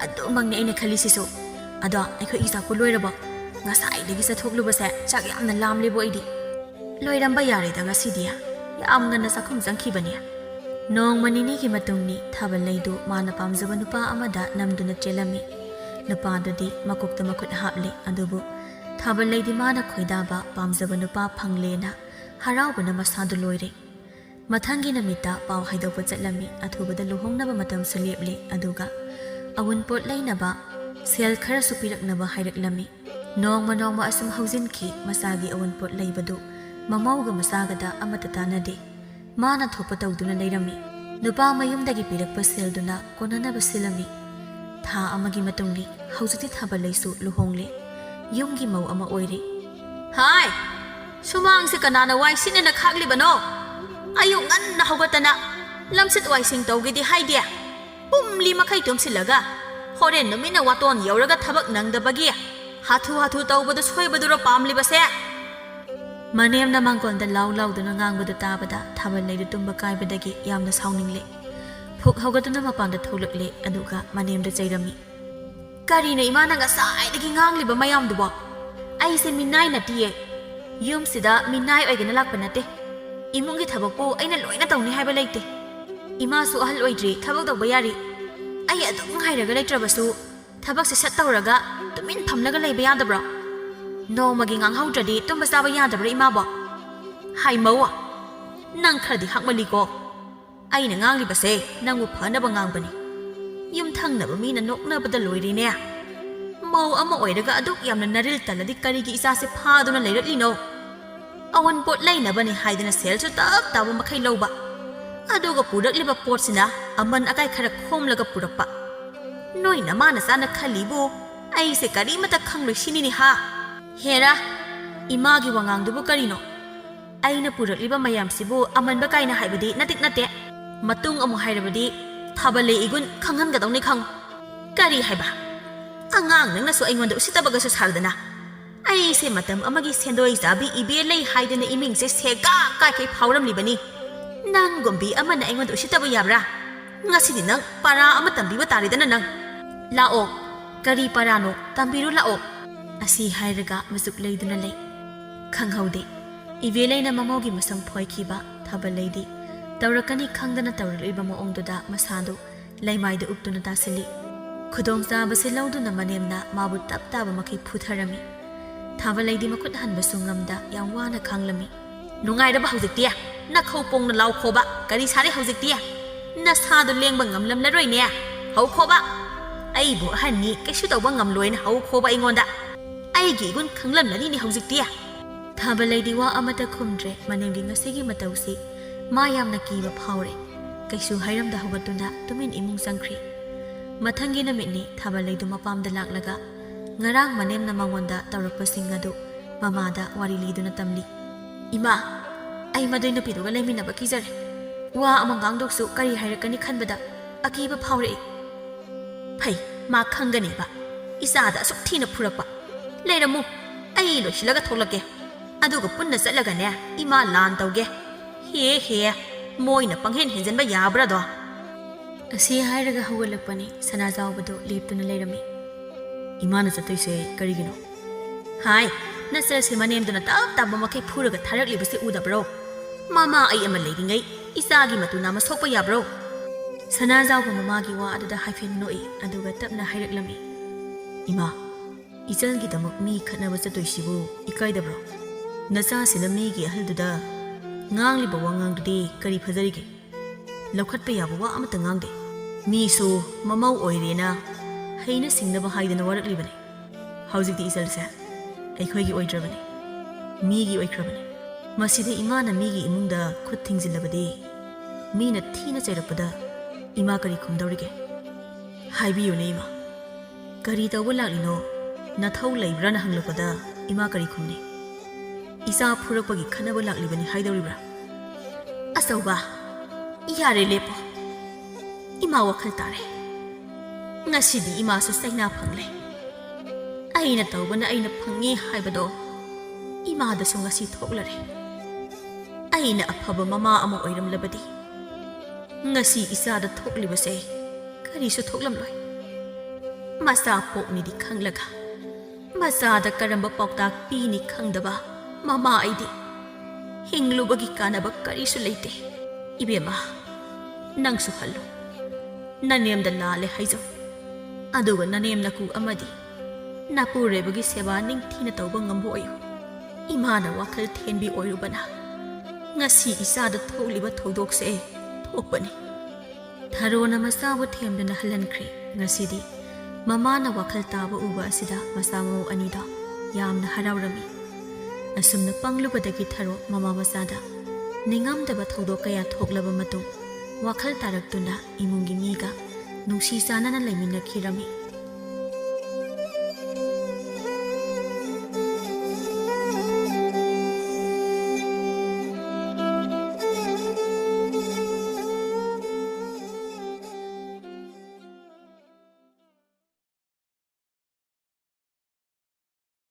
A: ꯑꯗꯨꯃꯛꯅꯤ ꯑꯩꯅ ꯈꯜꯂꯤꯁꯤꯁꯨ ꯑꯗꯣ ꯑꯩꯈꯣꯏꯒꯤ ꯆꯥꯛꯄꯨ ꯂꯣꯏꯔꯕꯣ ꯉꯁꯥꯏꯗꯒꯤ ꯆꯠꯊꯣꯛꯂꯨꯕꯁꯦ ꯆꯥꯛ ꯌꯥꯝꯅ ꯂꯥꯝꯂꯤꯕꯣ ꯑꯩꯗꯤ ꯂꯣꯏꯔꯝꯕ ꯌꯥꯔꯦꯗ ꯉꯁꯤꯗꯤ ꯌꯥꯝ ꯉꯟꯅ ꯆꯥꯛꯈꯨꯝ ꯆꯪꯈꯤꯕꯅꯤ ꯅꯣꯡꯃ ꯅꯤꯅꯤꯒꯤ ꯃꯇꯨꯡꯅꯤ ꯊꯥꯕꯜ ꯂꯩꯗꯨ ꯃꯥꯅ ꯄꯥꯝꯖꯕ ꯅꯨꯄꯥ ꯑꯃꯗ ꯅꯝꯗꯨꯅ ꯆꯦꯜꯂꯝꯃꯤ ꯅꯨꯄꯥꯗꯨꯗꯤ ꯃꯀꯣꯛꯇ ꯃꯈꯨꯠ ꯍꯥꯞꯂꯤ ꯑꯗꯨꯕꯨ ꯊꯥꯕꯜ ꯂꯩꯗꯤ ꯃꯥꯅ ꯈꯣꯏꯗꯥꯕ ꯄꯥꯝꯖꯕ ꯅꯨꯄꯥ ꯐꯪꯂꯦꯅ ꯍꯔꯥꯎꯕꯅ ꯃꯁꯥꯗꯨ ꯂꯣꯏꯔꯦ ꯃꯊꯪꯒꯤ ꯅꯨꯃꯤꯠꯇ ꯄꯥꯎ ꯍꯥꯏꯗꯣꯛꯄ ꯆꯠꯂꯝꯃꯤ ꯑꯊꯨꯕꯗ ꯂꯨꯍꯣꯡꯅꯕ ꯃꯇꯝꯁꯨ ꯂꯦꯞꯂꯦ ꯑꯗꯨꯒ ꯑꯋꯨꯟꯄꯣꯠ ꯂꯩꯅꯕ ꯁꯦꯜ ꯈꯔꯁꯨ ꯄꯤꯔꯛꯅꯕ ꯍꯥꯏꯔꯛꯂꯝꯃꯤ ꯅꯣꯡꯃ ꯑꯁꯨꯝ ꯍꯧꯖꯤꯟꯈꯤ ꯃꯆꯥꯒꯤ ꯑꯋꯨꯟꯄꯣꯠ ꯂꯩꯕꯗꯨ ꯃꯃꯧꯒ ꯃꯆꯥꯒꯗ ꯑꯃꯠꯇ ꯇꯥꯟꯅꯗꯦ ꯃꯥꯅ ꯊꯣꯛꯄ ꯇꯧꯗꯨꯅ ꯂꯩꯔꯝꯃꯤ ꯅꯨꯄꯥ ꯃꯌꯨꯝꯗꯒꯤ ꯄꯤꯔꯛꯄ ꯁꯦꯜꯗꯨꯅ ꯀꯣꯟꯅꯅꯕ ꯁꯤꯜꯂꯝꯃꯤ ꯊꯥ ꯑꯃꯒꯤ ꯃꯇꯨꯡꯅꯤ ꯍꯧꯖꯤꯛꯇꯤ ꯊꯥꯕꯜ ꯂꯩꯁꯨ ꯂꯨꯍꯣꯡꯂꯦ ꯌꯨꯝꯒꯤ ꯃꯧ ꯑꯃ ꯑꯣꯏꯔꯦ ꯍꯥꯏ ꯁꯨꯃꯥꯡꯁꯦ ꯀꯅꯥꯅ ꯋꯥꯏ ꯁꯤꯠꯅ ꯈꯥꯛꯂꯤꯕꯅꯣ ꯑꯌꯨꯛ ꯉꯟꯅ ꯍꯧꯒꯠꯇꯅ ꯂꯝꯁꯤꯠ ꯋꯥꯏꯁꯤꯡ ꯇꯧꯒꯦꯗꯤ ꯍꯥꯏꯗꯦ ꯄꯨꯝꯂꯤ ꯃꯈꯩ ꯇꯨꯝꯁꯤꯜꯂꯒ ꯍꯣꯔꯦꯟ ꯅꯨꯃꯤꯠꯅ ꯋꯥꯇꯣꯟ ꯌꯧꯔꯒ ꯊꯕꯛ ꯅꯪꯗꯕꯒꯤ ꯍꯥꯊꯨ ꯇꯧꯕꯗ ꯁꯣꯏꯕꯗꯨꯔꯣ ꯄꯥꯝꯂꯤꯕꯁꯦ ꯃꯅꯦꯝꯅ ꯃꯥꯡꯒꯣꯟꯗ ꯂꯥꯎ ꯂꯥꯎꯗꯨꯅ ꯉꯥꯡꯕꯗꯨ ꯇꯥꯕꯗ ꯊꯥꯕꯜ ꯂꯩꯗꯨ ꯇꯨꯝꯕ ꯀꯥꯏꯕꯗꯒꯤ ꯌꯥꯝꯅ ꯁꯥꯎꯅꯤꯡꯂꯦ ꯐꯨꯛ ꯍꯧꯒꯠꯇꯨꯅ ꯃꯄꯥꯟꯗ ꯊꯣꯛꯂꯛꯂꯦ ꯑꯗꯨꯒ ꯃꯅꯦꯝꯗ ꯆꯩꯔꯝꯃꯤ ꯀꯔꯤꯅ ꯏꯃꯥꯅ ꯉꯁꯥꯏꯗꯒꯤ ꯉꯥꯡꯂꯤꯕ ꯃꯌꯥꯝꯗꯨꯕꯣ ꯑꯩꯁꯦ ꯃꯤꯅꯥꯏ ꯅꯠꯇꯤꯌꯦ ꯌꯨꯝꯁꯤꯗ ꯃꯤꯅꯥꯏ ꯑꯣꯏꯒꯅ ꯂꯥꯛꯄ ꯅꯠꯇꯦ ꯏꯃꯨꯡꯒꯤ ꯊꯕꯛꯄꯨ ꯑꯩꯅ ꯂꯣꯏꯅ ꯇꯧꯅꯤ ꯍꯥꯏꯕ ꯂꯩꯇꯦ ꯏꯃꯥꯁꯨ ꯑꯍꯜ ꯑꯣꯏꯗ꯭ꯔꯤ ꯊꯕꯛ ꯇꯧꯕ ꯌꯥꯔꯤ ꯑꯩ ꯑꯗꯨꯝ ꯉꯥꯏꯔꯒ ꯂꯩꯇ꯭ꯔꯕꯁꯨ ꯊꯕꯛꯁꯦ ꯁꯠ ꯇꯧꯔꯒ ꯇꯨꯃꯤꯟ ꯐꯝꯂꯒ ꯂꯩꯕ ꯌꯥꯗꯕ꯭ꯔꯣ ꯅꯣꯡꯃꯒꯤ ꯉꯥꯡꯍꯧꯗ꯭ꯔꯗꯤ ꯇꯨꯝꯕ ꯆꯥꯕ ꯌꯥꯗꯕ꯭ꯔꯥ ꯏꯃꯥꯕꯣ ꯍꯥꯏ ꯃꯧ ꯅꯪ ꯈꯔꯗꯤ ꯍꯛꯃꯜꯂꯤꯀꯣ ꯑꯩꯅ ꯉꯥꯡꯂꯤꯕꯁꯦ ꯅꯪꯕꯨ ꯐꯅꯕ ꯉꯥꯡꯕꯅꯤ ꯌꯨꯝ ꯊꯪꯅꯕ ꯃꯤꯅ ꯅꯣꯛꯅꯕꯗ ꯂꯣꯏꯔꯤꯅꯦ ꯃꯧ ꯑꯃ ꯑꯣꯏꯔꯒ ꯑꯗꯨꯛ ꯌꯥꯝꯅ ꯅꯔꯤꯜ ꯇꯜꯂꯗꯤ ꯀꯔꯤꯒꯤ ꯏꯆꯥꯁꯦ ꯐꯥꯗꯨꯅ ꯂꯩꯔꯛꯂꯤꯅꯣ ꯑꯋꯟꯄꯣꯠ ꯂꯩꯅꯕꯅꯤ ꯍꯥꯏꯗꯅ ꯁꯦꯜꯁꯨ ꯇꯞ ꯇꯥꯕ ꯃꯈꯩ ꯂꯧꯕ ꯑꯗꯨꯒ ꯄꯨꯔꯛꯂꯤꯕ ꯄꯣꯠꯁꯤꯅ ꯑꯃꯟ ꯑꯀꯥꯏ ꯈꯔ ꯈꯣꯝꯂꯒ ꯄꯨꯔꯛꯄ ꯅꯣꯏꯅ ꯃꯥꯅ ꯆꯥꯅ ꯈꯜꯂꯤꯕꯨ ꯑꯩꯁꯦ ꯀꯔꯤꯃꯇ ꯈꯪꯂꯣꯏ ꯁꯤꯅꯤꯅꯤ ꯍꯥ ꯍꯦꯔꯥ ꯏꯃꯥꯒꯤ ꯋꯥꯉꯥꯡꯗꯨꯕꯨ ꯀꯔꯤꯅꯣ ꯑꯩꯅ ꯄꯨꯔꯛꯂꯤꯕ ꯃꯌꯥꯝꯁꯤꯕꯨ ꯑꯃꯟꯕ ꯀꯥꯏꯅ ꯍꯥꯏꯕꯗꯤ ꯅꯠꯇꯦ ꯃꯇꯨꯡ ꯑꯃꯨꯛ ꯍꯥꯏꯔꯕꯗꯤ ꯊꯥꯕꯜ ꯂꯩ ꯏꯒꯨꯟ ꯈꯪꯍꯟꯒꯗꯧꯅꯤ ꯈꯪꯉꯨ ꯀꯔꯤ ꯍꯥꯏꯕ ꯑꯉꯥꯡ ꯅꯪꯅꯁꯨ ꯑꯩꯉꯣꯟꯗ ꯎꯁꯤꯠꯇꯕꯒꯁꯨ ꯁꯥꯔꯗꯅ ꯑꯩꯁꯦ ꯃꯇꯝ ꯑꯃꯒꯤ ꯁꯦꯟꯗꯣꯏ ꯆꯥꯕꯤ ꯏꯕꯦ ꯂꯩ ꯍꯥꯏꯗꯅ ꯏꯃꯤꯡꯁꯦ ꯁꯦꯒꯥ ꯀꯥꯏꯈꯩ ꯐꯥꯎꯔꯝꯂꯤꯕꯅꯤ ꯅꯪꯒꯨꯝꯕꯤ ꯑꯃꯅ ꯑꯩꯉꯣꯟꯗ ꯎꯁꯤꯠꯇꯕ ꯌꯥꯕ꯭ꯔꯥ ꯉꯁꯤꯗꯤ ꯅꯪ ꯄꯥꯔꯥ ꯑꯃ ꯇꯝꯕꯤꯕ ꯇꯥꯔꯦꯗꯅ ꯅꯪ ꯂꯥꯛꯑꯣ ꯀꯔꯤ ꯄꯥꯔꯥꯅꯣ ꯇꯝꯕꯤꯔꯨ ꯂꯥꯛꯑꯣ ꯑꯁꯤ ꯍꯥꯏꯔꯒ ꯃꯆꯨꯛ ꯂꯩꯗꯨꯅ ꯂꯩ ꯈꯪꯍꯧꯗꯦ ꯏꯕꯦꯂꯩꯅ ꯃꯃꯧꯒꯤ ꯃꯁꯝ ꯐꯣꯏꯈꯤꯕ ꯊꯥꯕꯜ ꯂꯩꯗꯤ ꯇꯧꯔꯛꯀꯅꯤ ꯈꯪꯗꯅ ꯇꯧꯔꯛꯂꯤꯕ ꯃꯑꯣꯡꯗꯨꯗ ꯃꯁꯥꯗꯨ ꯂꯩꯃꯥꯏꯗ ꯎꯞꯇꯨꯅ ꯇꯥꯁꯤꯜꯂꯤ ꯈꯨꯗꯣꯡꯆꯥꯕꯁꯤ ꯂꯧꯗꯨꯅ ꯃꯅꯦꯝꯅ ꯃꯥꯕꯨ ꯇꯞ ꯇꯥꯕ ꯃꯈꯩ ꯐꯨꯊꯔꯝꯃꯤ ꯊꯥꯕꯜ ꯂꯩꯗꯤ ꯃꯈꯨꯠ ꯍꯟꯕꯁꯨ ꯉꯝꯗ ꯌꯥꯝ ꯋꯥꯅ ꯈꯥꯡꯂꯝꯃꯤ ꯅꯨꯡꯉꯥꯏꯔꯕ ꯍꯧꯖꯤꯛꯇꯤ ꯅꯈꯧ ꯄꯣꯡꯅ ꯂꯥꯎꯈꯣꯕ ꯀꯔꯤ ꯁꯥꯔꯦ ꯍꯧꯖꯤꯛꯇꯤ ꯅꯁꯥꯗꯨ ꯂꯦꯡꯕ ꯉꯝꯂꯝꯂꯔꯣꯏꯅꯦ ꯍꯧꯈꯣꯕ ꯑꯩꯕꯨ ꯑꯍꯟꯅꯤ ꯀꯩꯁꯨ ꯇꯧꯕ ꯉꯝꯂꯣꯏꯅ ꯍꯧꯈꯣꯕ ꯑꯩꯉꯣꯟꯗ ꯑꯩꯒꯤ ꯏꯒꯨꯟ ꯈꯪꯂꯝꯂꯅꯤꯅꯦ ꯍꯧꯖꯤꯛꯇꯤ ꯊꯥꯕꯜ ꯂꯩꯗꯤ ꯋꯥ ꯑꯃꯠꯇ ꯈꯨꯝꯗ꯭ꯔꯦ ꯃꯅꯦꯝꯒꯤ ꯉꯁꯤꯒꯤ ꯃꯇꯧꯁꯤ ꯃꯥ ꯌꯥꯝꯅ ꯀꯤꯕ ꯐꯥꯎꯔꯦ ꯀꯩꯁꯨ ꯍꯥꯏꯔꯝꯗ ꯍꯧꯒꯠꯇꯨꯅ ꯇꯨꯃꯤꯟ ꯏꯃꯨꯡ ꯆꯪꯈ꯭ꯔꯤ ꯃꯊꯪꯒꯤ ꯅꯨꯃꯤꯠꯅꯤ ꯊꯥꯕꯜ ꯂꯩꯗꯨ ꯃꯄꯥꯝꯗ ꯂꯥꯛꯂꯒ ꯉꯔꯥꯡ ꯃꯅꯦꯝꯅ ꯃꯉꯣꯟꯗ ꯇꯧꯔꯛꯄꯁꯤꯡ ꯑꯗꯨ ꯃꯃꯥꯗ ꯋꯥꯔꯤ ꯂꯤꯗꯨꯅ ꯇꯝꯂꯤ ꯏꯃꯥ ꯑꯩ ꯃꯗꯨꯏ ꯅꯨꯄꯤꯗꯨꯒ ꯂꯩꯃꯤꯟꯅꯕ ꯀꯤꯖꯔꯦ ꯋꯥ ꯑꯃ ꯉꯥꯡꯗꯣꯛꯁꯨ ꯀꯔꯤ ꯍꯥꯏꯔꯛꯀꯅꯤ ꯈꯟꯕꯗ ꯑꯀꯤꯕ ꯐꯥꯎꯔꯛꯏ ꯐꯩ ꯃꯥ ꯈꯪꯒꯅꯦꯕ ꯏꯆꯥꯗ ꯑꯁꯨꯛ ꯊꯤꯅ ꯐꯨꯔꯛꯄ ꯂꯩꯔꯝꯃꯨ ꯑꯩ ꯂꯣꯏꯁꯤꯜꯂꯒ ꯊꯣꯛꯂꯛꯀꯦ ꯑꯗꯨꯒ ꯄꯨꯟꯅ ꯆꯠꯂꯒꯅꯦ ꯏꯃꯥ ꯂꯥꯟ ꯇꯧꯒꯦ ꯍꯦ ꯃꯣꯏꯅ ꯄꯪꯍꯦꯟ ꯍꯦꯟꯖꯟꯕ ꯌꯥꯕ꯭ꯔꯥꯗꯣ ꯑꯁꯤ ꯍꯥꯏꯔꯒ ꯍꯧꯒꯠꯂꯛꯄꯅꯤ ꯁꯅꯥꯖꯥꯎꯕꯗꯨ ꯂꯦꯞꯇꯨꯅ ꯂꯩꯔꯝꯃꯤ ꯏꯃꯥꯅ ꯆꯠꯇꯣꯏꯁꯦ ꯀꯔꯤꯒꯤꯅꯣ ꯍꯥꯏ ꯅꯆꯜꯁꯦ ꯃꯅꯦꯝꯗꯨꯅ ꯇꯞ ꯇꯥꯕ ꯃꯈꯩ ꯐꯨꯔꯒ ꯊꯥꯔꯛꯂꯤꯕꯁꯤ ꯎꯗꯕ꯭ꯔꯣ ꯃꯃꯥ ꯑꯩ ꯑꯃ ꯂꯩꯔꯤꯉꯩ ꯏꯆꯥꯒꯤ ꯃꯇꯨ ꯅꯥꯝꯃ ꯁꯣꯛꯄ ꯌꯥꯕ꯭ꯔꯣ ꯁꯅꯥꯖꯥꯎꯕ ꯃꯃꯥꯒꯤ ꯋꯥ ꯑꯗꯨꯗ ꯍꯥꯏꯐꯦꯠ ꯅꯣꯛꯏ ꯑꯗꯨꯒ ꯇꯞꯅ ꯍꯥꯏꯔꯛꯂꯝꯃꯤ ꯏꯃꯥ ꯏꯆꯜꯒꯤꯗꯃꯛ ꯃꯤ ꯈꯠꯅꯕ ꯆꯠꯇꯣꯏꯁꯤꯕꯨ ꯏꯀꯥꯏꯗꯕ꯭ꯔꯣ ꯅꯆꯥꯁꯤꯅ ꯃꯤꯒꯤ ꯑꯍꯜꯗꯨꯗ ꯉꯥꯡꯂꯤꯕ ꯋꯥꯉꯥꯡꯗꯨꯗꯤ ꯀꯔꯤ ꯐꯖꯔꯤꯒꯦ ꯂꯧꯈꯠꯄ ꯌꯥꯕ ꯋꯥ ꯑꯃꯠꯇ ꯉꯥꯡꯗꯦ ꯃꯤꯁꯨ ꯃꯃꯧ ꯑꯣꯏꯔꯦꯅ ꯍꯩꯅ ꯁꯤꯡꯅꯕ ꯍꯥꯏꯗꯅ ꯋꯥꯔꯛꯂꯤꯕꯅꯤ ꯍꯧꯖꯤꯛꯇꯤ ꯏꯆꯜꯁꯦ ꯑꯩꯈꯣꯏꯒꯤ ꯑꯣꯏꯗ꯭ꯔꯕꯅꯤ ꯃꯤꯒꯤ ꯑꯣꯏꯈ꯭ꯔꯕꯅꯤ ꯃꯁꯤꯗ ꯏꯃꯥꯅ ꯃꯤꯒꯤ ꯏꯃꯨꯡꯗ ꯈꯨꯠ ꯊꯤꯡꯖꯤꯜꯂꯕꯗꯤ ꯃꯤꯅ ꯊꯤꯅ ꯆꯩꯔꯛꯄꯗ ꯏꯃꯥ ꯀꯔꯤ ꯈꯨꯝꯗꯧꯔꯤꯒꯦ ꯍꯥꯏꯕꯤꯌꯨꯅꯦ ꯏꯃꯥ ꯀꯔꯤ ꯇꯧꯕ ꯂꯥꯛꯂꯤꯅꯣ ꯅꯊꯧ ꯂꯩꯕ꯭ꯔꯥꯅ ꯍꯪꯂꯛꯄꯗ ꯏꯃꯥ ꯀꯔꯤ ꯈꯨꯝꯅꯤ ꯏꯆꯥ ꯐꯨꯔꯛꯄꯒꯤ ꯈꯟꯅꯕ ꯂꯥꯛꯂꯤꯕꯅꯤ ꯍꯥꯏꯗꯧꯔꯤꯕ꯭ꯔꯥ ꯑꯆꯧꯕ ꯌꯥꯔꯦ ꯂꯦꯞꯄꯣ Ima wakhal tare. Ngasidi ima su saina phangle. Aina tawbana aina phangi haibado. Ima da su ngasi thoklare. Aina afaba mama ama oiramlabadi. Ngasi isa da thoklibase kari su thoklamloi. Masa pokni di khanglaga. Masa da karamba poktak pini khangdaba mama aidi. Hinglubagi kanaba kari su leite. Ibema nang su hallo. Nanem da lale haizo. Aduga nanem naku amadi. Napure bagi seba ning thina tawba ngambo ayu. Imana wakhal thenbi oirubana. Ngasi isa da tholiba thodokse thokpani. Tharona masabu themdana halankri ngasidi. Mama na wakhal taba uba asida masamo anida yamna harawrami. Asumna panglubadagi tharo mama masada. Ningamdaba thodok kaya thoklaba matung. Wakhal taraktuna imungi miga nungsi sanana laiminakirami.